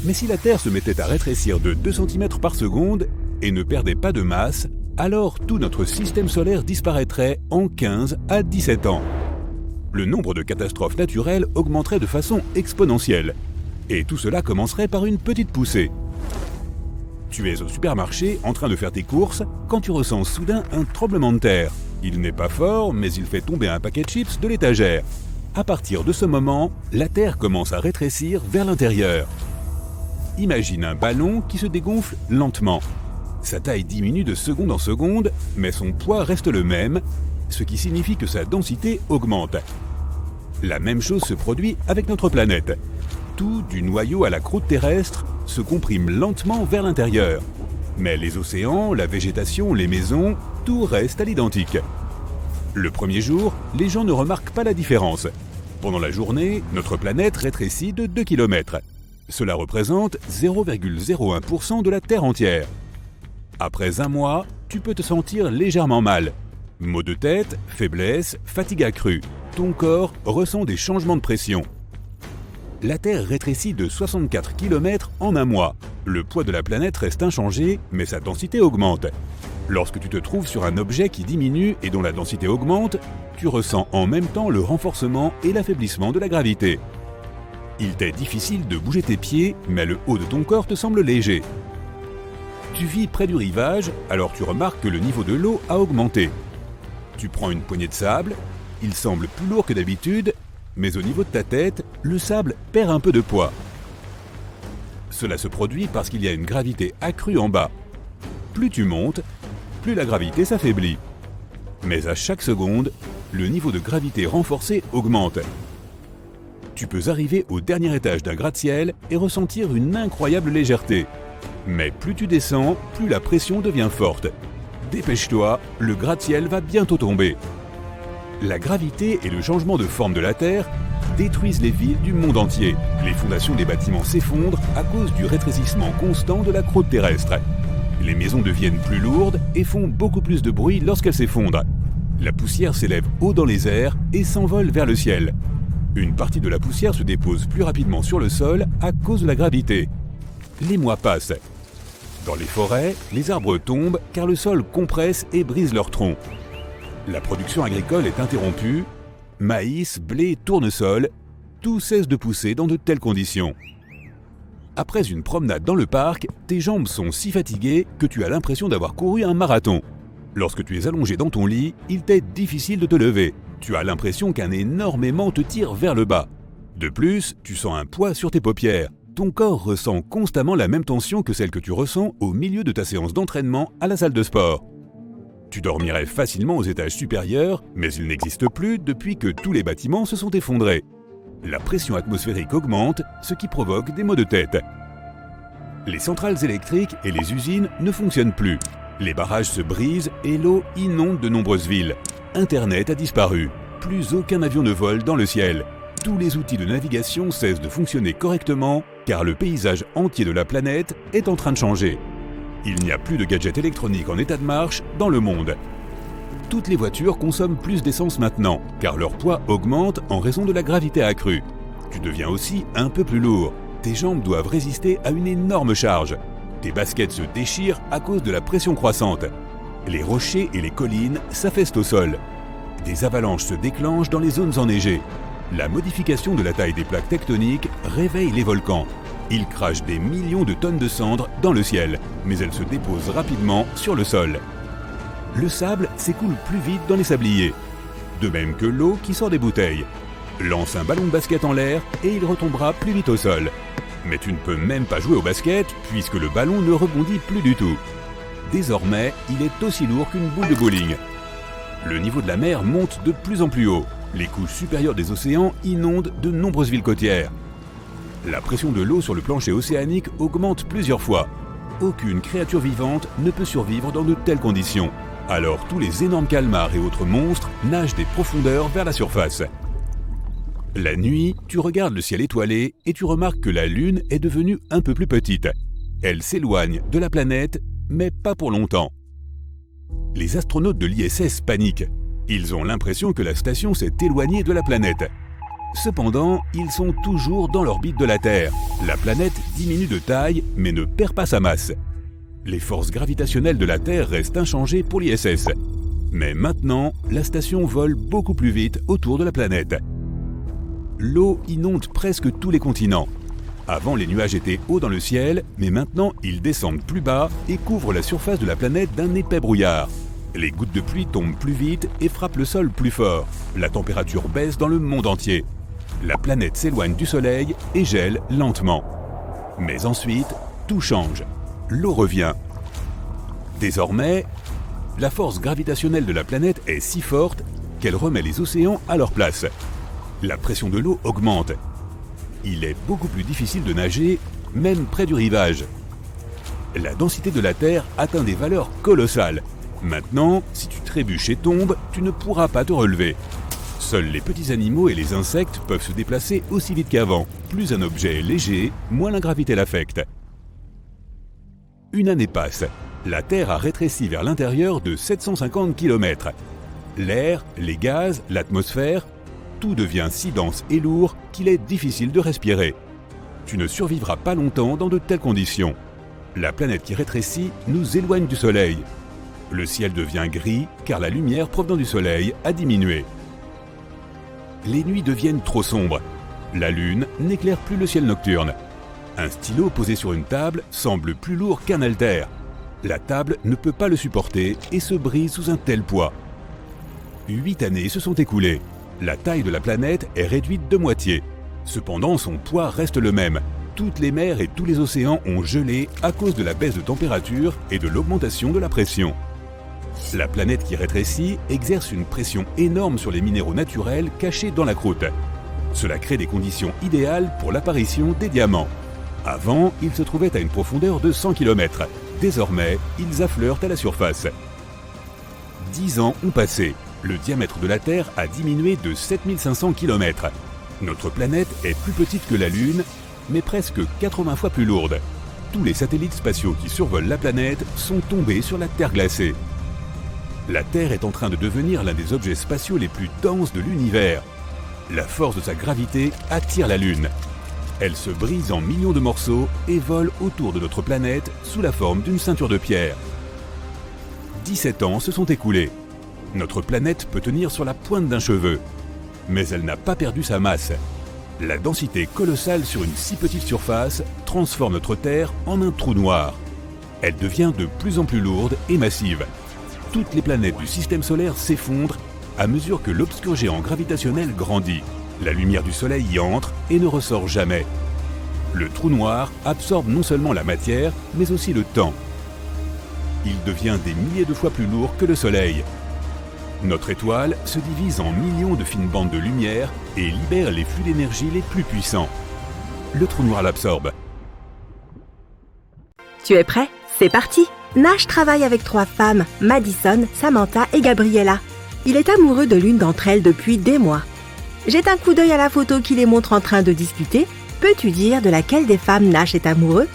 Mais si la Terre se mettait à rétrécir de 2 cm par seconde et ne perdait pas de masse, alors tout notre système solaire disparaîtrait en 15 à 17 ans. Le nombre de catastrophes naturelles augmenterait de façon exponentielle. Et tout cela commencerait par une petite poussée. Tu es au supermarché en train de faire tes courses quand tu ressens soudain un tremblement de terre. Il n'est pas fort, mais il fait tomber un paquet de chips de l'étagère. À partir de ce moment, la Terre commence à rétrécir vers l'intérieur. Imagine un ballon qui se dégonfle lentement. Sa taille diminue de seconde en seconde, mais son poids reste le même, ce qui signifie que sa densité augmente. La même chose se produit avec notre planète. Tout, du noyau à la croûte terrestre, se comprime lentement vers l'intérieur. Mais les océans, la végétation, les maisons, tout reste à l'identique. Le premier jour, les gens ne remarquent pas la différence. Pendant la journée, notre planète rétrécit de 2 km. Cela représente 0,01% de la Terre entière. Après un mois, tu peux te sentir légèrement mal. Maux de tête, faiblesse, fatigue accrue. Ton corps ressent des changements de pression. La Terre rétrécit de 64 km en un mois. Le poids de la planète reste inchangé, mais sa densité augmente. Lorsque tu te trouves sur un objet qui diminue et dont la densité augmente, tu ressens en même temps le renforcement et l'affaiblissement de la gravité. Il t'est difficile de bouger tes pieds, mais le haut de ton corps te semble léger. Tu vis près du rivage, alors tu remarques que le niveau de l'eau a augmenté. Tu prends une poignée de sable, il semble plus lourd que d'habitude, mais au niveau de ta tête, le sable perd un peu de poids. Cela se produit parce qu'il y a une gravité accrue en bas. Plus tu montes, plus la gravité s'affaiblit. Mais à chaque seconde, le niveau de gravité renforcé augmente. Tu peux arriver au dernier étage d'un gratte-ciel et ressentir une incroyable légèreté. Mais plus tu descends, plus la pression devient forte. Dépêche-toi, le gratte-ciel va bientôt tomber. La gravité et le changement de forme de la Terre détruisent les villes du monde entier. Les fondations des bâtiments s'effondrent à cause du rétrécissement constant de la croûte terrestre. Les maisons deviennent plus lourdes et font beaucoup plus de bruit lorsqu'elles s'effondrent. La poussière s'élève haut dans les airs et s'envole vers le ciel. Une partie de la poussière se dépose plus rapidement sur le sol à cause de la gravité. Les mois passent. Dans les forêts, les arbres tombent car le sol compresse et brise leurs troncs. La production agricole est interrompue. Maïs, blé, tournesol, tout cesse de pousser dans de telles conditions. Après une promenade dans le parc, tes jambes sont si fatiguées que tu as l'impression d'avoir couru un marathon. Lorsque tu es allongé dans ton lit, il t'est difficile de te lever. Tu as l'impression qu'un énorme aimant te tire vers le bas. De plus, tu sens un poids sur tes paupières. Ton corps ressent constamment la même tension que celle que tu ressens au milieu de ta séance d'entraînement à la salle de sport. Tu dormirais facilement aux étages supérieurs, mais ils n'existent plus depuis que tous les bâtiments se sont effondrés. La pression atmosphérique augmente, ce qui provoque des maux de tête. Les centrales électriques et les usines ne fonctionnent plus. Les barrages se brisent et l'eau inonde de nombreuses villes. Internet a disparu. Plus aucun avion ne vole dans le ciel. Tous les outils de navigation cessent de fonctionner correctement car le paysage entier de la planète est en train de changer. Il n'y a plus de gadgets électroniques en état de marche dans le monde. Toutes les voitures consomment plus d'essence maintenant, car leur poids augmente en raison de la gravité accrue. Tu deviens aussi un peu plus lourd. Tes jambes doivent résister à une énorme charge. Tes baskets se déchirent à cause de la pression croissante. Les rochers et les collines s'affaissent au sol. Des avalanches se déclenchent dans les zones enneigées. La modification de la taille des plaques tectoniques réveille les volcans. Ils crachent des millions de tonnes de cendres dans le ciel, mais elles se déposent rapidement sur le sol. Le sable s'écoule plus vite dans les sabliers, de même que l'eau qui sort des bouteilles. Lance un ballon de basket en l'air et il retombera plus vite au sol. Mais tu ne peux même pas jouer au basket puisque le ballon ne rebondit plus du tout. Désormais, il est aussi lourd qu'une boule de bowling. Le niveau de la mer monte de plus en plus haut. Les couches supérieures des océans inondent de nombreuses villes côtières. La pression de l'eau sur le plancher océanique augmente plusieurs fois. Aucune créature vivante ne peut survivre dans de telles conditions. Alors tous les énormes calmars et autres monstres nagent des profondeurs vers la surface. La nuit, tu regardes le ciel étoilé et tu remarques que la Lune est devenue un peu plus petite. Elle s'éloigne de la planète, mais pas pour longtemps. Les astronautes de l'ISS paniquent. Ils ont l'impression que la station s'est éloignée de la planète. Cependant, ils sont toujours dans l'orbite de la Terre. La planète diminue de taille, mais ne perd pas sa masse. Les forces gravitationnelles de la Terre restent inchangées pour l'ISS. Mais maintenant, la station vole beaucoup plus vite autour de la planète. L'eau inonde presque tous les continents. Avant, les nuages étaient hauts dans le ciel, mais maintenant, ils descendent plus bas et couvrent la surface de la planète d'un épais brouillard. Les gouttes de pluie tombent plus vite et frappent le sol plus fort. La température baisse dans le monde entier. La planète s'éloigne du Soleil et gèle lentement. Mais ensuite, tout change. L'eau revient. Désormais, la force gravitationnelle de la planète est si forte qu'elle remet les océans à leur place. La pression de l'eau augmente. Il est beaucoup plus difficile de nager, même près du rivage. La densité de la Terre atteint des valeurs colossales. Maintenant, si tu trébuches et tombes, tu ne pourras pas te relever. Seuls les petits animaux et les insectes peuvent se déplacer aussi vite qu'avant. Plus un objet est léger, moins la gravité l'affecte. Une année passe. La Terre a rétréci vers l'intérieur de 750 km. L'air, les gaz, l'atmosphère, tout devient si dense et lourd qu'il est difficile de respirer. Tu ne survivras pas longtemps dans de telles conditions. La planète qui rétrécit nous éloigne du Soleil. Le ciel devient gris car la lumière provenant du Soleil a diminué. Les nuits deviennent trop sombres. La Lune n'éclaire plus le ciel nocturne. Un stylo posé sur une table semble plus lourd qu'un haltère. La table ne peut pas le supporter et se brise sous un tel poids. 8 années se sont écoulées. La taille de la planète est réduite de moitié. Cependant, son poids reste le même. Toutes les mers et tous les océans ont gelé à cause de la baisse de température et de l'augmentation de la pression. La planète qui rétrécit exerce une pression énorme sur les minéraux naturels cachés dans la croûte. Cela crée des conditions idéales pour l'apparition des diamants. Avant, ils se trouvaient à une profondeur de 100 km. Désormais, ils affleurent à la surface. 10 ans ont passé. Le diamètre de la Terre a diminué de 7500 km. Notre planète est plus petite que la Lune, mais presque 80 fois plus lourde. Tous les satellites spatiaux qui survolent la planète sont tombés sur la Terre glacée. La Terre est en train de devenir l'un des objets spatiaux les plus denses de l'univers. La force de sa gravité attire la Lune. Elle se brise en millions de morceaux et vole autour de notre planète sous la forme d'une ceinture de pierre. 17 ans se sont écoulés. Notre planète peut tenir sur la pointe d'un cheveu. Mais elle n'a pas perdu sa masse. La densité colossale sur une si petite surface transforme notre Terre en un trou noir. Elle devient de plus en plus lourde et massive. Toutes les planètes du système solaire s'effondrent à mesure que l'obscur géant gravitationnel grandit. La lumière du Soleil y entre et ne ressort jamais. Le trou noir absorbe non seulement la matière, mais aussi le temps. Il devient des milliers de fois plus lourd que le Soleil. Notre étoile se divise en millions de fines bandes de lumière et libère les flux d'énergie les plus puissants. Le trou noir l'absorbe. Tu es prêt? C'est parti! Nash travaille avec 3 femmes, Madison, Samantha et Gabriella. Il est amoureux de l'une d'entre elles depuis des mois. Jette un coup d'œil à la photo qui les montre en train de discuter. Peux-tu dire de laquelle des femmes Nash est amoureux?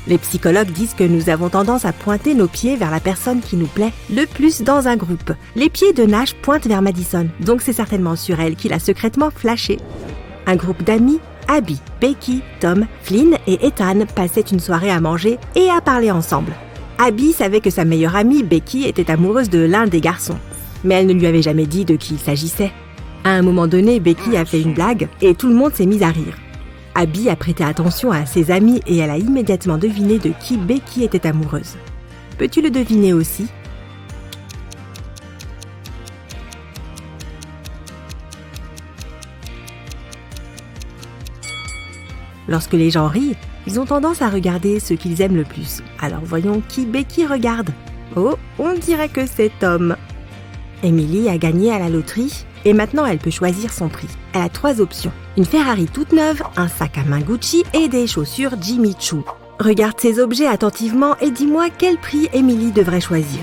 Les psychologues disent que nous avons tendance à pointer nos pieds vers la personne qui nous plaît le plus dans un groupe. Les pieds de Nash pointent vers Madison, donc c'est certainement sur elle qu'il a secrètement flashé. Un groupe d'amis, Abby, Becky, Tom, Flynn et Ethan passaient une soirée à manger et à parler ensemble. Abby savait que sa meilleure amie, Becky, était amoureuse de l'un des garçons, mais elle ne lui avait jamais dit de qui il s'agissait. À un moment donné, Becky a fait une blague et tout le monde s'est mis à rire. Abby a prêté attention à ses amis et elle a immédiatement deviné de qui Becky était amoureuse. Peux-tu le deviner aussi? Lorsque les gens rient, ils ont tendance à regarder ce qu'ils aiment le plus. Alors voyons qui Becky regarde. Oh, on dirait que c'est Tom. Emily a gagné à la loterie et maintenant elle peut choisir son prix. Elle a 3 options. Une Ferrari toute neuve, un sac à main Gucci et des chaussures Jimmy Choo. Regarde ces objets attentivement et dis-moi quel prix Emily devrait choisir.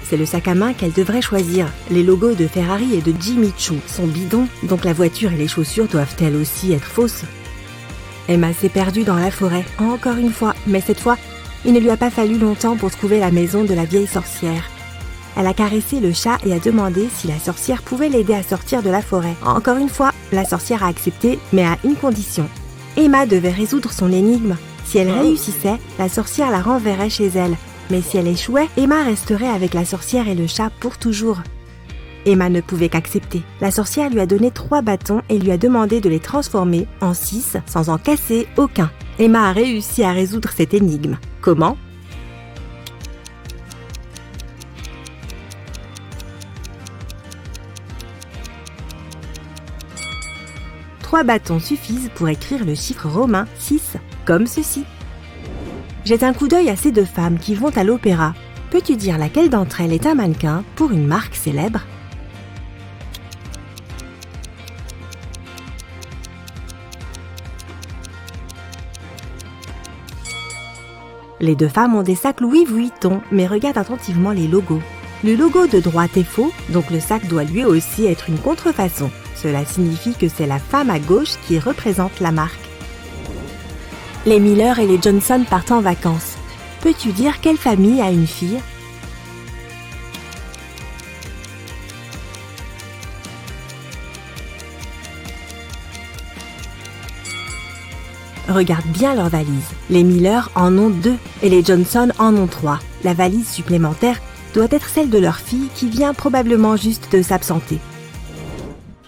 C'est le sac à main qu'elle devrait choisir. Les logos de Ferrari et de Jimmy Choo sont bidons, donc la voiture et les chaussures doivent elles aussi être fausses. Emma s'est perdue dans la forêt, encore une fois, mais cette fois, il ne lui a pas fallu longtemps pour trouver la maison de la vieille sorcière. Elle a caressé le chat et a demandé si la sorcière pouvait l'aider à sortir de la forêt. Encore une fois, la sorcière a accepté, mais à une condition. Emma devait résoudre son énigme. Si elle réussissait, la sorcière la renverrait chez elle. Mais si elle échouait, Emma resterait avec la sorcière et le chat pour toujours. Emma ne pouvait qu'accepter. La sorcière lui a donné 3 bâtons et lui a demandé de les transformer en 6 sans en casser aucun. Emma a réussi à résoudre cette énigme. Comment ? Trois bâtons suffisent pour écrire le chiffre romain 6, comme ceci. Jette un coup d'œil à ces 2 femmes qui vont à l'opéra. Peux-tu dire laquelle d'entre elles est un mannequin pour une marque célèbre ? Les 2 femmes ont des sacs Louis Vuitton, mais regarde attentivement les logos. Le logo de droite est faux, donc le sac doit lui aussi être une contrefaçon. Cela signifie que c'est la femme à gauche qui représente la marque. Les Miller et les Johnson partent en vacances. Peux-tu dire quelle famille a une fille ? Regarde bien leurs valises. Les Miller en ont 2 et les Johnson en ont 3. La valise supplémentaire doit être celle de leur fille qui vient probablement juste de s'absenter.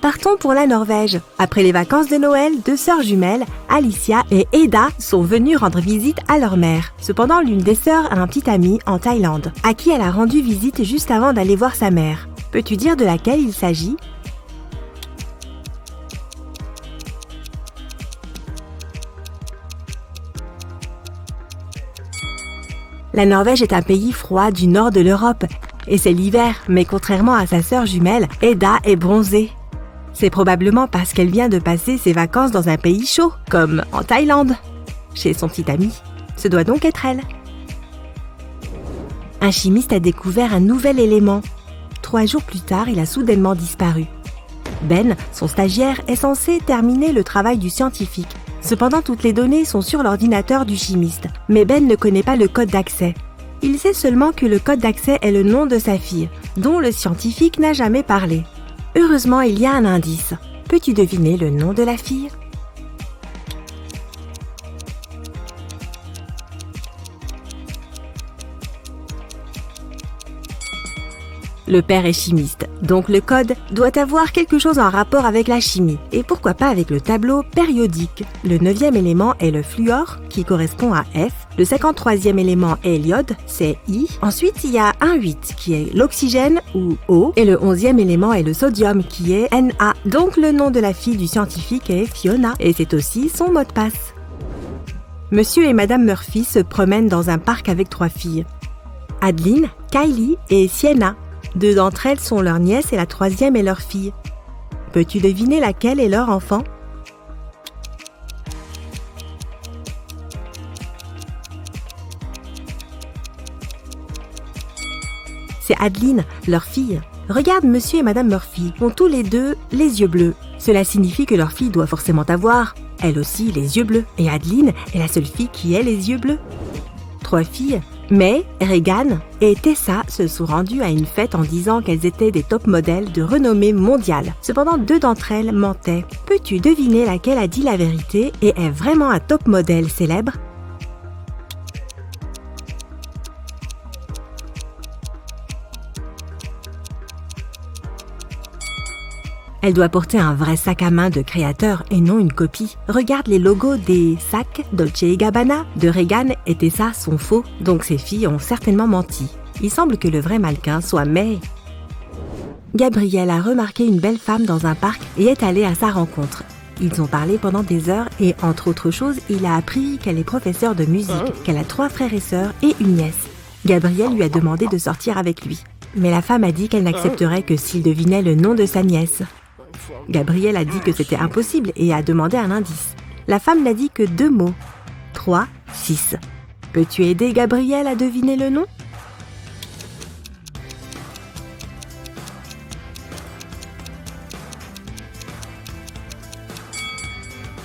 Partons pour la Norvège. Après les vacances de Noël, 2 sœurs jumelles, Alicia et Eda, sont venues rendre visite à leur mère. Cependant, l'une des sœurs a un petit ami en Thaïlande, à qui elle a rendu visite juste avant d'aller voir sa mère. Peux-tu dire de laquelle il s'agit ? La Norvège est un pays froid du nord de l'Europe, et c'est l'hiver, mais contrairement à sa sœur jumelle, Eda est bronzée. C'est probablement parce qu'elle vient de passer ses vacances dans un pays chaud, comme en Thaïlande, chez son petit ami. Ce doit donc être elle. Un chimiste a découvert un nouvel élément. 3 jours plus tard, il a soudainement disparu. Ben, son stagiaire, est censé terminer le travail du scientifique. Cependant, toutes les données sont sur l'ordinateur du chimiste. Mais Ben ne connaît pas le code d'accès. Il sait seulement que le code d'accès est le nom de sa fille, dont le scientifique n'a jamais parlé. Heureusement, il y a un indice. Peux-tu deviner le nom de la fille ? Le père est chimiste, donc le code doit avoir quelque chose en rapport avec la chimie. Et pourquoi pas avec le tableau périodique. Le 9e élément est le fluor, qui correspond à F. Le 53e élément est l'iode, c'est I. Ensuite, il y a un 8, qui est l'oxygène, ou O. Et le 11e élément est le sodium, qui est Na. Donc le nom de la fille du scientifique est Fiona, et c'est aussi son mot de passe. Monsieur et Madame Murphy se promènent dans un parc avec 3 filles. Adeline, Kylie et Sienna. 2 d'entre elles sont leurs nièces et la 3e est leur fille. Peux-tu deviner laquelle est leur enfant ? C'est Adeline, leur fille. Regarde, Monsieur et Madame Murphy ont tous les 2 les yeux bleus. Cela signifie que leur fille doit forcément avoir, elle aussi, les yeux bleus. Et Adeline est la seule fille qui ait les yeux bleus. 3 filles. May, Regan et Tessa se sont rendues à une fête en disant qu'elles étaient des top modèles de renommée mondiale. Cependant, 2 d'entre elles mentaient. Peux-tu deviner laquelle a dit la vérité et est vraiment un top modèle célèbre ? Elle doit porter un vrai sac à main de créateur et non une copie. Regarde les logos des sacs Dolce & Gabbana de Regan et Tessa sont faux, donc ces filles ont certainement menti. Il semble que le vrai mannequin soit May. Gabriel a remarqué une belle femme dans un parc et est allé à sa rencontre. Ils ont parlé pendant des heures et, entre autres choses, il a appris qu'elle est professeure de musique, qu'elle a 3 frères et sœurs et une nièce. Gabriel lui a demandé de sortir avec lui. Mais la femme a dit qu'elle n'accepterait que s'il devinait le nom de sa nièce. Gabriel a dit que c'était impossible et a demandé un indice. La femme n'a dit que 2 mots. 3, 6. Peux-tu aider Gabriel à deviner le nom ?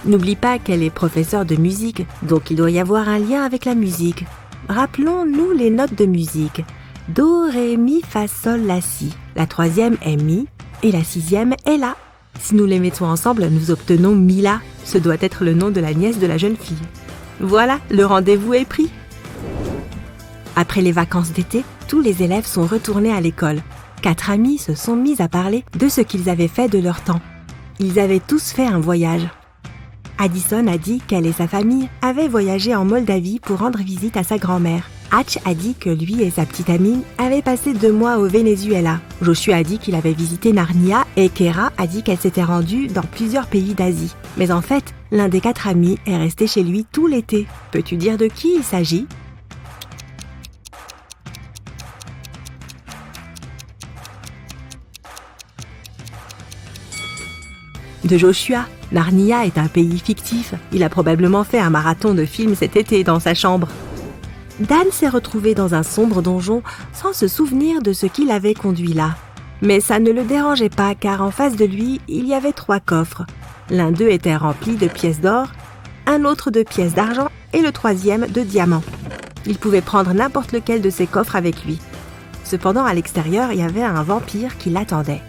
N'oublie pas qu'elle est professeure de musique, donc il doit y avoir un lien avec la musique. Rappelons-nous les notes de musique. Do, ré, mi, fa, sol, la, si. La 3e est mi et la 6e est la. Si nous les mettons ensemble, nous obtenons Mila. Ce doit être le nom de la nièce de la jeune fille. Voilà, le rendez-vous est pris. Après les vacances d'été, tous les élèves sont retournés à l'école. 4 amis se sont mis à parler de ce qu'ils avaient fait de leur temps. Ils avaient tous fait un voyage. Addison a dit qu'elle et sa famille avaient voyagé en Moldavie pour rendre visite à sa grand-mère. Hatch a dit que lui et sa petite amie avaient passé 2 mois au Venezuela. Joshua a dit qu'il avait visité Narnia et Kera a dit qu'elle s'était rendue dans plusieurs pays d'Asie. Mais en fait, l'un des 4 amis est resté chez lui tout l'été. Peux-tu dire de qui il s'agit ? De Joshua. Narnia est un pays fictif. Il a probablement fait un marathon de films cet été dans sa chambre. Dan s'est retrouvé dans un sombre donjon sans se souvenir de ce qui l'avait conduit là. Mais ça ne le dérangeait pas car en face de lui, il y avait 3 coffres. L'un d'eux était rempli de pièces d'or, un autre de pièces d'argent et le 3e de diamants. Il pouvait prendre n'importe lequel de ces coffres avec lui. Cependant, à l'extérieur, il y avait un vampire qui l'attendait.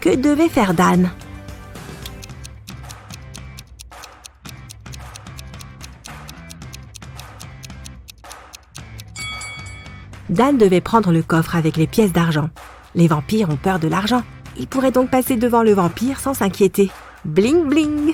Que devait faire Dan ? Dan devait prendre le coffre avec les pièces d'argent. Les vampires ont peur de l'argent. Il pourrait donc passer devant le vampire sans s'inquiéter. Bling bling!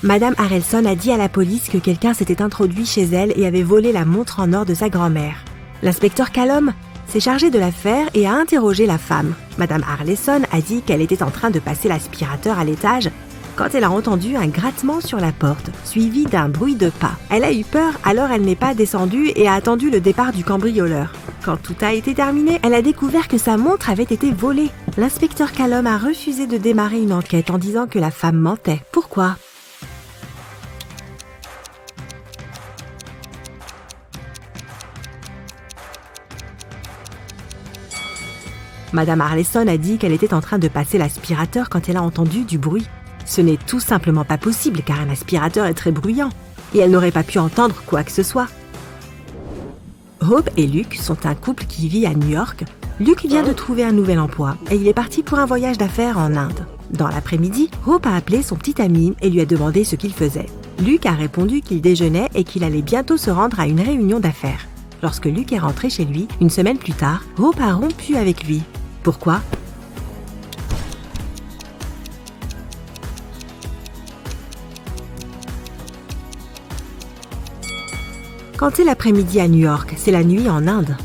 Madame Harrelson a dit à la police que quelqu'un s'était introduit chez elle et avait volé la montre en or de sa grand-mère. L'inspecteur Callum s'est chargé de l'affaire et a interrogé la femme. Madame Harrelson a dit qu'elle était en train de passer l'aspirateur à l'étage quand elle a entendu un grattement sur la porte, suivi d'un bruit de pas. Elle a eu peur, alors elle n'est pas descendue et a attendu le départ du cambrioleur. Quand tout a été terminé, elle a découvert que sa montre avait été volée. L'inspecteur Callum a refusé de démarrer une enquête en disant que la femme mentait. Pourquoi ? Madame Harrelson a dit qu'elle était en train de passer l'aspirateur quand elle a entendu du bruit. Ce n'est tout simplement pas possible car un aspirateur est très bruyant et elle n'aurait pas pu entendre quoi que ce soit. Hope et Luke sont un couple qui vit à New York. Luke vient de trouver un nouvel emploi et il est parti pour un voyage d'affaires en Inde. Dans l'après-midi, Hope a appelé son petit ami et lui a demandé ce qu'il faisait. Luke a répondu qu'il déjeunait et qu'il allait bientôt se rendre à une réunion d'affaires. Lorsque Luke est rentré chez lui, une semaine plus tard, Hope a rompu avec lui. Pourquoi ? Quand c'est l'après-midi à New York, c'est la nuit en Inde.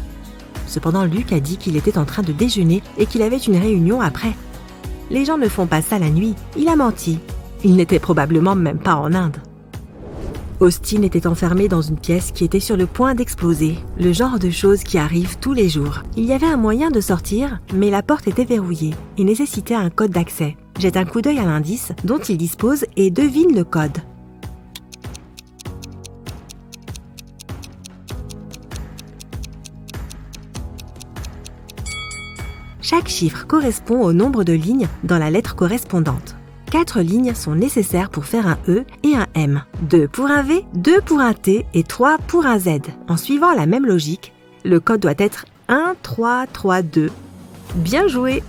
Cependant, Luke a dit qu'il était en train de déjeuner et qu'il avait une réunion après. Les gens ne font pas ça la nuit, il a menti. Il n'était probablement même pas en Inde. Austin était enfermé dans une pièce qui était sur le point d'exploser, le genre de choses qui arrivent tous les jours. Il y avait un moyen de sortir, mais la porte était verrouillée et nécessitait un code d'accès. Jette un coup d'œil à l'indice dont il dispose et devine le code. Chaque chiffre correspond au nombre de lignes dans la lettre correspondante. 4 lignes sont nécessaires pour faire un E et un M. 2 pour un V, 2 pour un T et 3 pour un Z. En suivant la même logique, le code doit être 1, 3, 3, 2. Bien joué!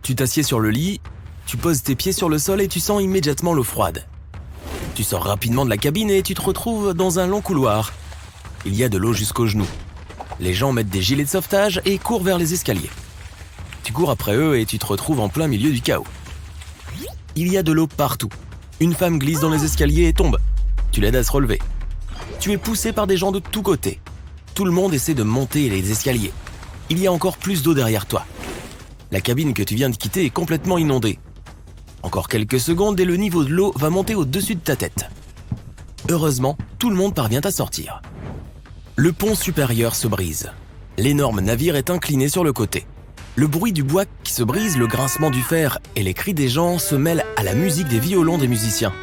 Tu t'assieds sur le lit, tu poses tes pieds sur le sol et tu sens immédiatement l'eau froide. Tu sors rapidement de la cabine et tu te retrouves dans un long couloir. Il y a de l'eau jusqu'aux genoux. Les gens mettent des gilets de sauvetage et courent vers les escaliers. Tu cours après eux et tu te retrouves en plein milieu du chaos. Il y a de l'eau partout. Une femme glisse dans les escaliers et tombe. Tu l'aides à se relever. Tu es poussé par des gens de tous côtés. Tout le monde essaie de monter les escaliers. Il y a encore plus d'eau derrière toi. La cabine que tu viens de quitter est complètement inondée. Encore quelques secondes et le niveau de l'eau va monter au-dessus de ta tête. Heureusement, tout le monde parvient à sortir. Le pont supérieur se brise. L'énorme navire est incliné sur le côté. Le bruit du bois qui se brise, le grincement du fer et les cris des gens se mêlent à la musique des violons des musiciens.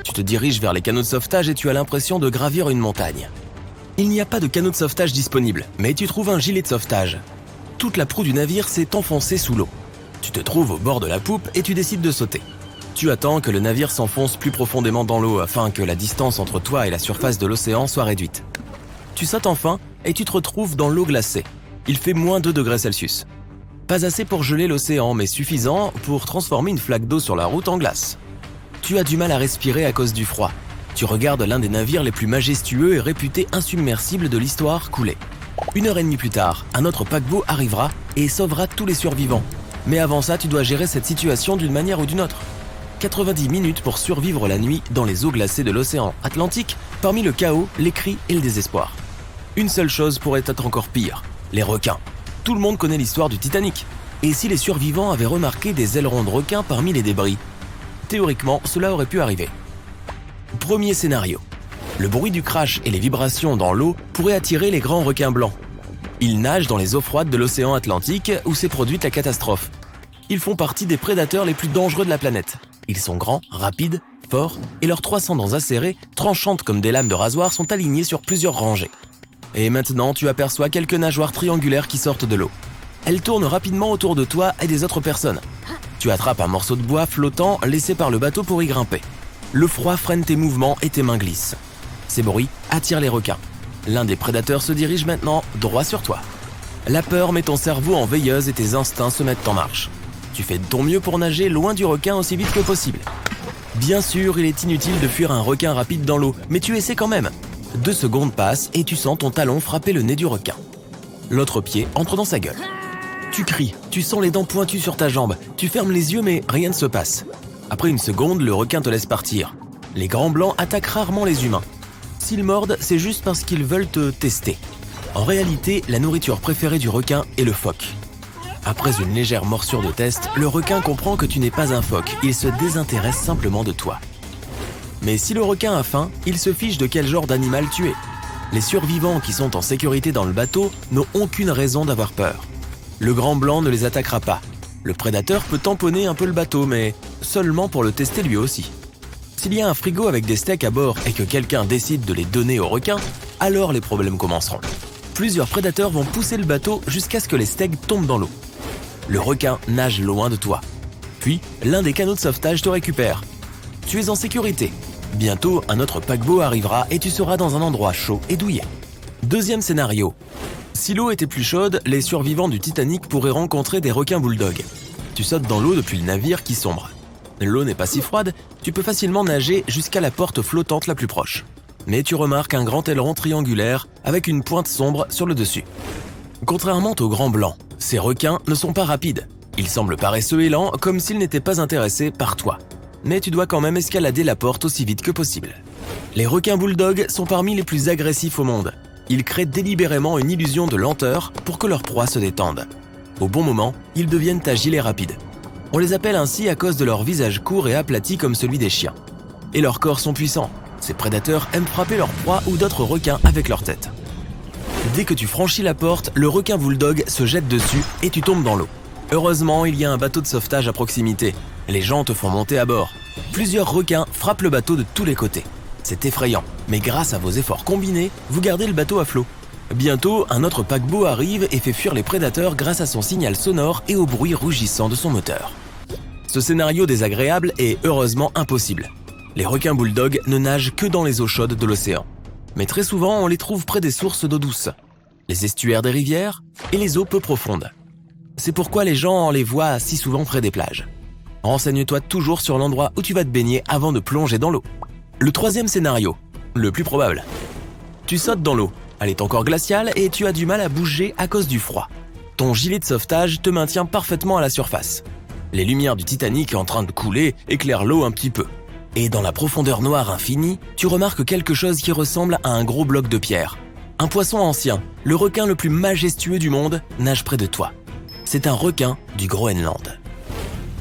Tu te diriges vers les canaux de sauvetage et tu as l'impression de gravir une montagne. Il n'y a pas de canot de sauvetage disponible, mais tu trouves un gilet de sauvetage. Toute la proue du navire s'est enfoncée sous l'eau. Tu te trouves au bord de la poupe et tu décides de sauter. Tu attends que le navire s'enfonce plus profondément dans l'eau afin que la distance entre toi et la surface de l'océan soit réduite. Tu sautes enfin et tu te retrouves dans l'eau glacée. Il fait -2 degrés Celsius. Pas assez pour geler l'océan, mais suffisant pour transformer une flaque d'eau sur la route en glace. Tu as du mal à respirer à cause du froid. Tu regardes l'un des navires les plus majestueux et réputés insubmersibles de l'histoire couler. 1h30 plus tard, un autre paquebot arrivera et sauvera tous les survivants. Mais avant ça, tu dois gérer cette situation d'une manière ou d'une autre. 90 minutes pour survivre la nuit dans les eaux glacées de l'océan Atlantique, parmi le chaos, les cris et le désespoir. Une seule chose pourrait être encore pire, les requins. Tout le monde connaît l'histoire du Titanic. Et si les survivants avaient remarqué des ailerons de requins parmi les débris? Théoriquement, cela aurait pu arriver. Premier scénario. Le bruit du crash et les vibrations dans l'eau pourraient attirer les grands requins blancs. Ils nagent dans les eaux froides de l'océan Atlantique où s'est produite la catastrophe. Ils font partie des prédateurs les plus dangereux de la planète. Ils sont grands, rapides, forts et leurs 300 dents acérées, tranchantes comme des lames de rasoir, sont alignées sur plusieurs rangées. Et maintenant, tu aperçois quelques nageoires triangulaires qui sortent de l'eau. Elles tournent rapidement autour de toi et des autres personnes. Tu attrapes un morceau de bois flottant laissé par le bateau pour y grimper. Le froid freine tes mouvements et tes mains glissent. Ces bruits attirent les requins. L'un des prédateurs se dirige maintenant droit sur toi. La peur met ton cerveau en veilleuse et tes instincts se mettent en marche. Tu fais de ton mieux pour nager loin du requin aussi vite que possible. Bien sûr, il est inutile de fuir un requin rapide dans l'eau, mais tu essaies quand même. 2 secondes passent et tu sens ton talon frapper le nez du requin. L'autre pied entre dans sa gueule. Tu cries, tu sens les dents pointues sur ta jambe, tu fermes les yeux mais rien ne se passe. Après une seconde, le requin te laisse partir. Les grands blancs attaquent rarement les humains. S'ils mordent, c'est juste parce qu'ils veulent te tester. En réalité, la nourriture préférée du requin est le phoque. Après une légère morsure de test, le requin comprend que tu n'es pas un phoque, il se désintéresse simplement de toi. Mais si le requin a faim, il se fiche de quel genre d'animal tu es. Les survivants qui sont en sécurité dans le bateau n'ont aucune raison d'avoir peur. Le grand blanc ne les attaquera pas. Le prédateur peut tamponner un peu le bateau, mais seulement pour le tester lui aussi. S'il y a un frigo avec des steaks à bord et que quelqu'un décide de les donner aux requins, alors les problèmes commenceront. Plusieurs prédateurs vont pousser le bateau jusqu'à ce que les steaks tombent dans l'eau. Le requin nage loin de toi. Puis, l'un des canots de sauvetage te récupère. Tu es en sécurité. Bientôt, un autre paquebot arrivera et tu seras dans un endroit chaud et douillet. Deuxième scénario. Si l'eau était plus chaude, les survivants du Titanic pourraient rencontrer des requins bulldogs. Tu sautes dans l'eau depuis le navire qui sombre. L'eau n'est pas si froide, tu peux facilement nager jusqu'à la porte flottante la plus proche. Mais tu remarques un grand aileron triangulaire avec une pointe sombre sur le dessus. Contrairement aux grands blancs, ces requins ne sont pas rapides. Ils semblent paresseux et lents, comme s'ils n'étaient pas intéressés par toi. Mais tu dois quand même escalader la porte aussi vite que possible. Les requins bulldogs sont parmi les plus agressifs au monde. Ils créent délibérément une illusion de lenteur pour que leur proie se détende. Au bon moment, ils deviennent agiles et rapides. On les appelle ainsi à cause de leur visage court et aplati comme celui des chiens. Et leurs corps sont puissants. Ces prédateurs aiment frapper leur proie ou d'autres requins avec leur tête. Dès que tu franchis la porte, le requin bulldog se jette dessus et tu tombes dans l'eau. Heureusement, il y a un bateau de sauvetage à proximité. Les gens te font monter à bord. Plusieurs requins frappent le bateau de tous les côtés. C'est effrayant, mais grâce à vos efforts combinés, vous gardez le bateau à flot. Bientôt, un autre paquebot arrive et fait fuir les prédateurs grâce à son signal sonore et au bruit rugissant de son moteur. Ce scénario désagréable est heureusement impossible. Les requins bulldogs ne nagent que dans les eaux chaudes de l'océan. Mais très souvent, on les trouve près des sources d'eau douce, les estuaires des rivières et les eaux peu profondes. C'est pourquoi les gens les voient si souvent près des plages. Renseigne-toi toujours sur l'endroit où tu vas te baigner avant de plonger dans l'eau. Le troisième scénario, le plus probable. Tu sautes dans l'eau, elle est encore glaciale et tu as du mal à bouger à cause du froid. Ton gilet de sauvetage te maintient parfaitement à la surface. Les lumières du Titanic en train de couler éclairent l'eau un petit peu. Et dans la profondeur noire infinie, tu remarques quelque chose qui ressemble à un gros bloc de pierre. Un poisson ancien, le requin le plus majestueux du monde, nage près de toi. C'est un requin du Groenland.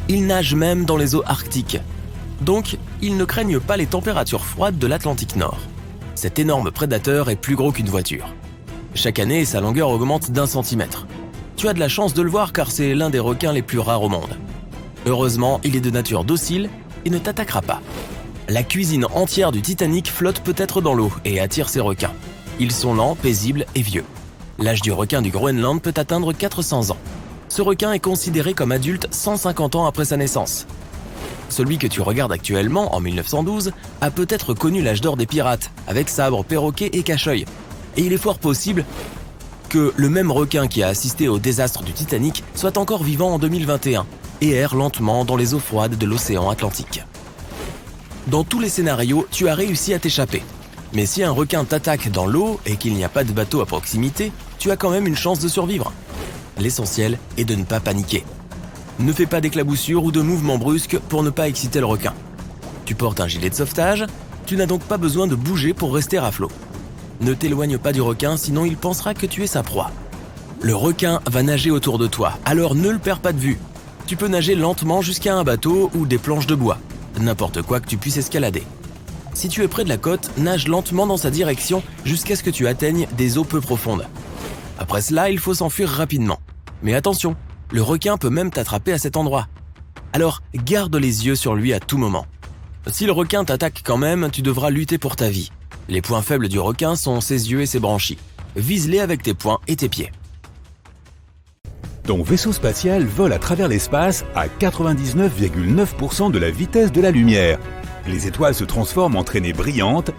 Il nage même dans les eaux arctiques. Donc, ils ne craignent pas les températures froides de l'Atlantique Nord. Cet énorme prédateur est plus gros qu'une voiture. Chaque année, sa longueur augmente d'1 centimètre. Tu as de la chance de le voir car c'est l'un des requins les plus rares au monde. Heureusement, il est de nature docile et ne t'attaquera pas. La cuisine entière du Titanic flotte peut-être dans l'eau et attire ces requins. Ils sont lents, paisibles et vieux. L'âge du requin du Groenland peut atteindre 400 ans. Ce requin est considéré comme adulte 150 ans après sa naissance. Celui que tu regardes actuellement, en 1912, a peut-être connu l'âge d'or des pirates, avec sabres, perroquets et cache-œil. Et il est fort possible que le même requin qui a assisté au désastre du Titanic soit encore vivant en 2021 et erre lentement dans les eaux froides de l'océan Atlantique. Dans tous les scénarios, tu as réussi à t'échapper. Mais si un requin t'attaque dans l'eau et qu'il n'y a pas de bateau à proximité, tu as quand même une chance de survivre. L'essentiel est de ne pas paniquer. Ne fais pas d'éclaboussures ou de mouvements brusques pour ne pas exciter le requin. Tu portes un gilet de sauvetage, tu n'as donc pas besoin de bouger pour rester à flot. Ne t'éloigne pas du requin, sinon il pensera que tu es sa proie. Le requin va nager autour de toi, alors ne le perds pas de vue. Tu peux nager lentement jusqu'à un bateau ou des planches de bois, n'importe quoi que tu puisses escalader. Si tu es près de la côte, nage lentement dans sa direction jusqu'à ce que tu atteignes des eaux peu profondes. Après cela, il faut s'enfuir rapidement. Mais attention, le requin peut même t'attraper à cet endroit. Alors, garde les yeux sur lui à tout moment. Si le requin t'attaque quand même, tu devras lutter pour ta vie. Les points faibles du requin sont ses yeux et ses branchies. Vise-les avec tes poings et tes pieds. Ton vaisseau spatial vole à travers l'espace à 99,9% de la vitesse de la lumière. Les étoiles se transforment en traînées brillantes.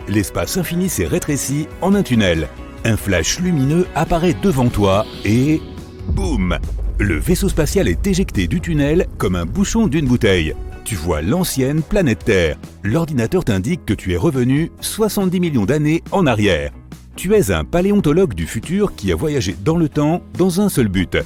L'espace infini s'est rétréci en un tunnel. Un flash lumineux apparaît devant toi et... boum! Le vaisseau spatial est éjecté du tunnel comme un bouchon d'une bouteille. Tu vois l'ancienne planète Terre. L'ordinateur t'indique que tu es revenu 70 millions d'années en arrière. Tu es un paléontologue du futur qui a voyagé dans le temps dans un seul but.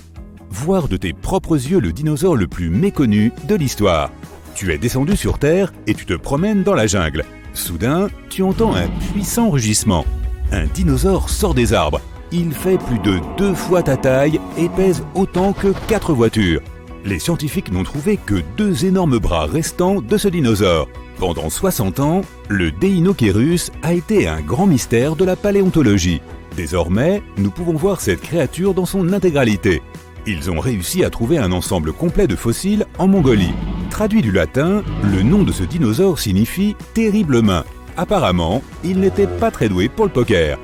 Voir de tes propres yeux le dinosaure le plus méconnu de l'histoire. Tu es descendu sur Terre et tu te promènes dans la jungle. Soudain, tu entends un puissant rugissement. Un dinosaure sort des arbres. Il fait plus de 2 fois ta taille et pèse autant que 4 voitures. Les scientifiques n'ont trouvé que 2 énormes bras restants de ce dinosaure. Pendant 60 ans, le Deinocheirus a été un grand mystère de la paléontologie. Désormais, nous pouvons voir cette créature dans son intégralité. Ils ont réussi à trouver un ensemble complet de fossiles en Mongolie. Traduit du latin, le nom de ce dinosaure signifie « terrible main ». Apparemment, il n'était pas très doué pour le poker.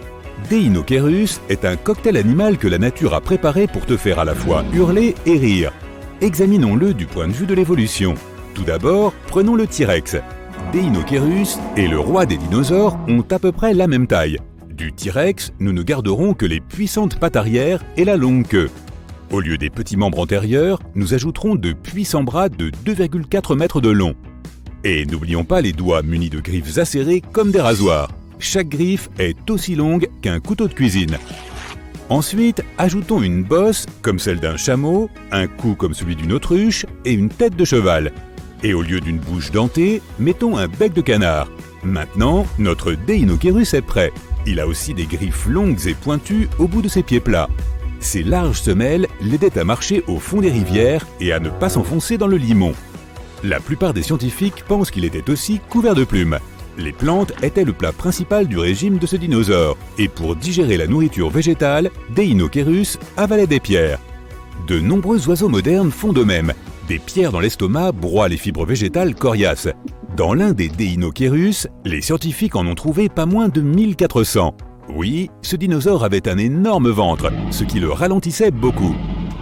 Deinocheirus est un cocktail animal que la nature a préparé pour te faire à la fois hurler et rire. Examinons-le du point de vue de l'évolution. Tout d'abord, prenons le T-Rex. Deinocheirus et le roi des dinosaures ont à peu près la même taille. Du T-Rex, nous ne garderons que les puissantes pattes arrière et la longue queue. Au lieu des petits membres antérieurs, nous ajouterons de puissants bras de 2,4 mètres de long. Et n'oublions pas les doigts munis de griffes acérées comme des rasoirs. Chaque griffe est aussi longue qu'un couteau de cuisine. Ensuite, ajoutons une bosse comme celle d'un chameau, un cou comme celui d'une autruche et une tête de cheval. Et au lieu d'une bouche dentée, mettons un bec de canard. Maintenant, notre Deinocheirus est prêt. Il a aussi des griffes longues et pointues au bout de ses pieds plats. Ses larges semelles l'aidaient à marcher au fond des rivières et à ne pas s'enfoncer dans le limon. La plupart des scientifiques pensent qu'il était aussi couvert de plumes. Les plantes étaient le plat principal du régime de ce dinosaure, et pour digérer la nourriture végétale, Deinocheirus avalait des pierres. De nombreux oiseaux modernes font de même. Des pierres dans l'estomac broient les fibres végétales coriaces. Dans l'un des Deinocheirus, les scientifiques en ont trouvé pas moins de 1400. Oui, ce dinosaure avait un énorme ventre, ce qui le ralentissait beaucoup.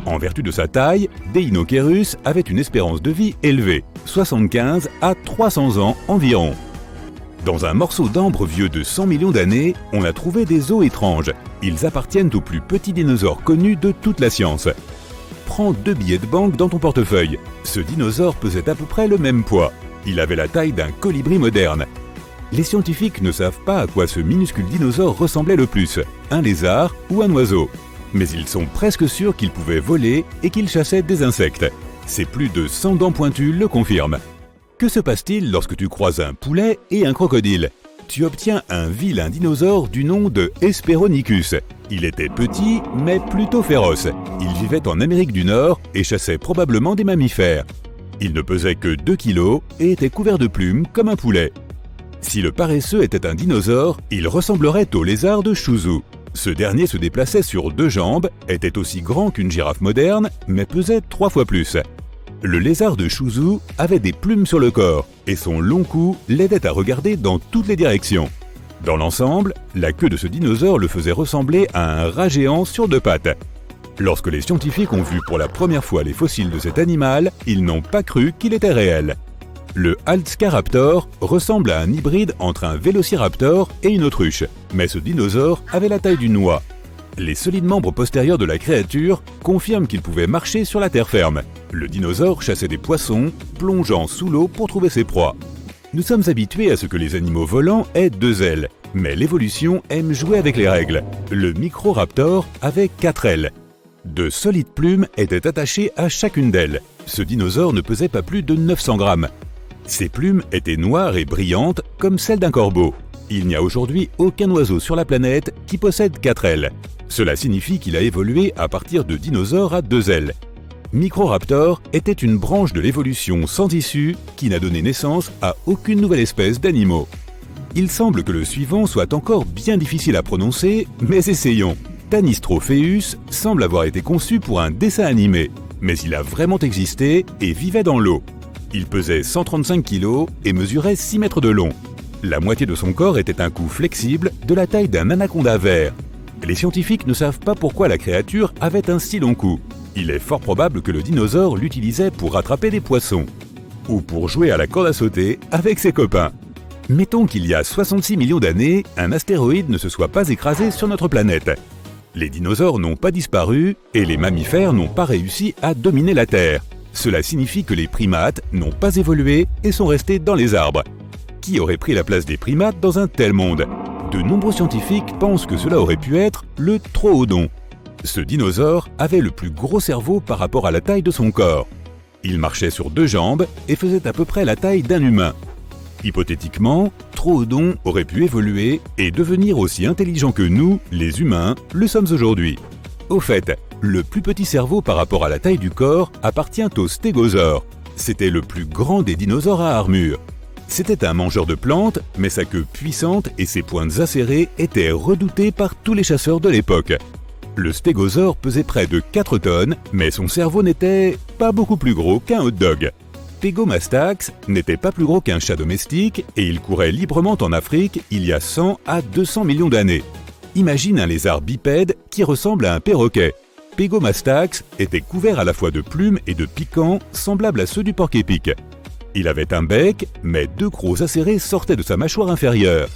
En vertu de sa taille, Deinocheirus avait une espérance de vie élevée, 75 à 300 ans environ. Dans un morceau d'ambre vieux de 100 millions d'années, on a trouvé des os étranges. Ils appartiennent aux plus petits dinosaures connus de toute la science. Prends 2 billets de banque dans ton portefeuille. Ce dinosaure pesait à peu près le même poids. Il avait la taille d'un colibri moderne. Les scientifiques ne savent pas à quoi ce minuscule dinosaure ressemblait le plus, un lézard ou un oiseau. Mais ils sont presque sûrs qu'il pouvait voler et qu'il chassait des insectes. Ses plus de 100 dents pointues le confirment. Que se passe-t-il lorsque tu croises un poulet et un crocodile? Tu obtiens un vilain dinosaure du nom de Hesperonychus. Il était petit, mais plutôt féroce. Il vivait en Amérique du Nord et chassait probablement des mammifères. Il ne pesait que 2 kilos et était couvert de plumes comme un poulet. Si le paresseux était un dinosaure, il ressemblerait au lézard de Suzhou. Ce dernier se déplaçait sur 2 jambes, était aussi grand qu'une girafe moderne, mais pesait 3 fois plus. Le lézard de Suzhou avait des plumes sur le corps, et son long cou l'aidait à regarder dans toutes les directions. Dans l'ensemble, la queue de ce dinosaure le faisait ressembler à un rat géant sur 2 pattes. Lorsque les scientifiques ont vu pour la première fois les fossiles de cet animal, ils n'ont pas cru qu'il était réel. Le Halscaraptor ressemble à un hybride entre un vélociraptor et une autruche, mais ce dinosaure avait la taille d'une noix. Les solides membres postérieurs de la créature confirment qu'il pouvait marcher sur la terre ferme. Le dinosaure chassait des poissons, plongeant sous l'eau pour trouver ses proies. Nous sommes habitués à ce que les animaux volants aient 2 ailes, mais l'évolution aime jouer avec les règles. Le Microraptor avait 4 ailes. De solides plumes étaient attachées à chacune d'elles. Ce dinosaure ne pesait pas plus de 900 grammes. Ses plumes étaient noires et brillantes comme celles d'un corbeau. Il n'y a aujourd'hui aucun oiseau sur la planète qui possède 4 ailes. Cela signifie qu'il a évolué à partir de dinosaures à 2 ailes. Microraptor était une branche de l'évolution sans issue qui n'a donné naissance à aucune nouvelle espèce d'animaux. Il semble que le suivant soit encore bien difficile à prononcer, mais essayons. Tanistrophéus semble avoir été conçu pour un dessin animé, mais il a vraiment existé et vivait dans l'eau. Il pesait 135 kg et mesurait 6 mètres de long. La moitié de son corps était un cou flexible de la taille d'un anaconda vert. Les scientifiques ne savent pas pourquoi la créature avait un si long cou. Il est fort probable que le dinosaure l'utilisait pour attraper des poissons ou pour jouer à la corde à sauter avec ses copains. Mettons qu'il y a 66 millions d'années, un astéroïde ne se soit pas écrasé sur notre planète. Les dinosaures n'ont pas disparu et les mammifères n'ont pas réussi à dominer la Terre. Cela signifie que les primates n'ont pas évolué et sont restés dans les arbres. Qui aurait pris la place des primates dans un tel monde ? De nombreux scientifiques pensent que cela aurait pu être le Troodon. Ce dinosaure avait le plus gros cerveau par rapport à la taille de son corps. Il marchait sur 2 jambes et faisait à peu près la taille d'un humain. Hypothétiquement, Troodon aurait pu évoluer et devenir aussi intelligent que nous, les humains, le sommes aujourd'hui. Au fait, le plus petit cerveau par rapport à la taille du corps appartient au stégosaure. C'était le plus grand des dinosaures à armure. C'était un mangeur de plantes, mais sa queue puissante et ses pointes acérées étaient redoutées par tous les chasseurs de l'époque. Le stégosaure pesait près de 4 tonnes, mais son cerveau n'était pas beaucoup plus gros qu'un hot-dog. Pegomastax n'était pas plus gros qu'un chat domestique et il courait librement en Afrique il y a 100 à 200 millions d'années. Imagine un lézard bipède qui ressemble à un perroquet. Pegomastax était couvert à la fois de plumes et de piquants semblables à ceux du porc-épic. Il avait un bec, mais 2 crocs acérés sortaient de sa mâchoire inférieure.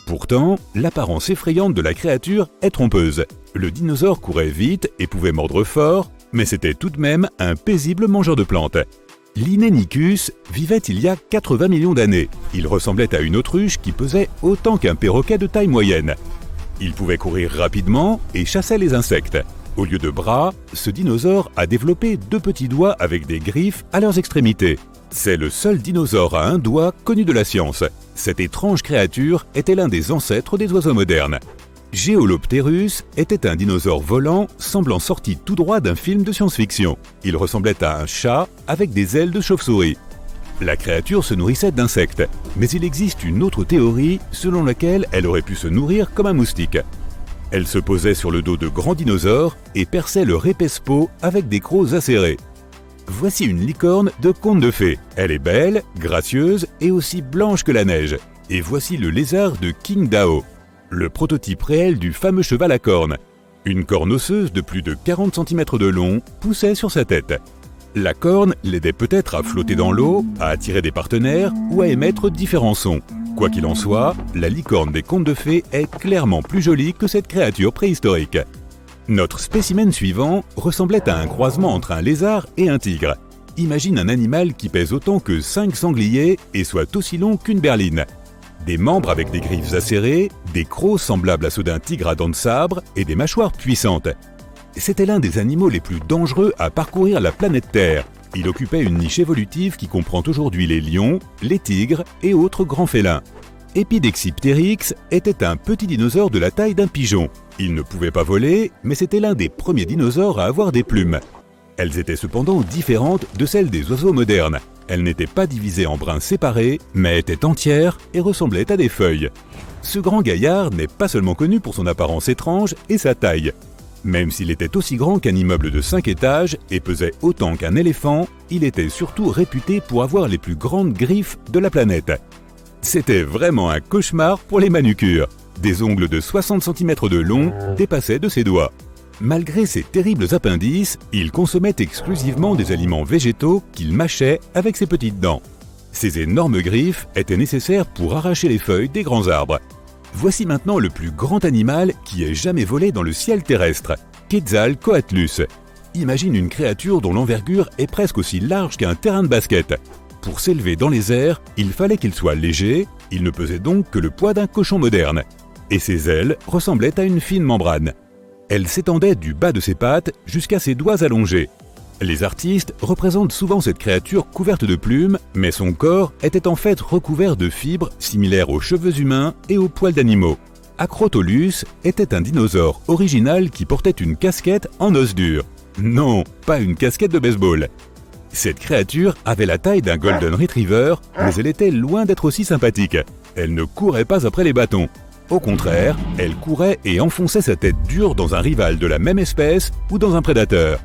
Pourtant, l'apparence effrayante de la créature est trompeuse. Le dinosaure courait vite et pouvait mordre fort, mais c'était tout de même un paisible mangeur de plantes. L'Inenicus vivait il y a 80 millions d'années. Il ressemblait à une autruche qui pesait autant qu'un perroquet de taille moyenne. Il pouvait courir rapidement et chassait les insectes. Au lieu de bras, ce dinosaure a développé 2 petits doigts avec des griffes à leurs extrémités. C'est le seul dinosaure à un doigt connu de la science. Cette étrange créature était l'un des ancêtres des oiseaux modernes. Geolopterus était un dinosaure volant semblant sorti tout droit d'un film de science-fiction. Il ressemblait à un chat avec des ailes de chauve-souris. La créature se nourrissait d'insectes, mais il existe une autre théorie selon laquelle elle aurait pu se nourrir comme un moustique. Elle se posait sur le dos de grands dinosaures et perçait leur épaisse peau avec des crocs acérés. Voici une licorne de conte de fées. Elle est belle, gracieuse et aussi blanche que la neige. Et voici le lézard de King Dao, le prototype réel du fameux cheval à cornes. Une corne osseuse de plus de 40 cm de long poussait sur sa tête. La corne l'aidait peut-être à flotter dans l'eau, à attirer des partenaires ou à émettre différents sons. Quoi qu'il en soit, la licorne des contes de fées est clairement plus jolie que cette créature préhistorique. Notre spécimen suivant ressemblait à un croisement entre un lézard et un tigre. Imagine un animal qui pèse autant que 5 sangliers et soit aussi long qu'une berline. Des membres avec des griffes acérées, des crocs semblables à ceux d'un tigre à dents de sabre et des mâchoires puissantes. C'était l'un des animaux les plus dangereux à parcourir la planète Terre. Il occupait une niche évolutive qui comprend aujourd'hui les lions, les tigres et autres grands félins. Epidexipteryx était un petit dinosaure de la taille d'un pigeon. Il ne pouvait pas voler, mais c'était l'un des premiers dinosaures à avoir des plumes. Elles étaient cependant différentes de celles des oiseaux modernes. Elles n'étaient pas divisées en brins séparés, mais étaient entières et ressemblaient à des feuilles. Ce grand gaillard n'est pas seulement connu pour son apparence étrange et sa taille. Même s'il était aussi grand qu'un immeuble de 5 étages et pesait autant qu'un éléphant, il était surtout réputé pour avoir les plus grandes griffes de la planète. C'était vraiment un cauchemar pour les manucures. Des ongles de 60 cm de long dépassaient de ses doigts. Malgré ses terribles appendices, il consommait exclusivement des aliments végétaux qu'il mâchait avec ses petites dents. Ses énormes griffes étaient nécessaires pour arracher les feuilles des grands arbres. Voici maintenant le plus grand animal qui ait jamais volé dans le ciel terrestre, Quetzalcoatlus. Imagine une créature dont l'envergure est presque aussi large qu'un terrain de basket. Pour s'élever dans les airs, il fallait qu'il soit léger, il ne pesait donc que le poids d'un cochon moderne. Et ses ailes ressemblaient à une fine membrane. Elles s'étendaient du bas de ses pattes jusqu'à ses doigts allongés. Les artistes représentent souvent cette créature couverte de plumes, mais son corps était en fait recouvert de fibres similaires aux cheveux humains et aux poils d'animaux. Acrotolus était un dinosaure original qui portait une casquette en os dur. Non, pas une casquette de baseball. Cette créature avait la taille d'un Golden Retriever, mais elle était loin d'être aussi sympathique. Elle ne courait pas après les bâtons. Au contraire, elle courait et enfonçait sa tête dure dans un rival de la même espèce ou dans un prédateur.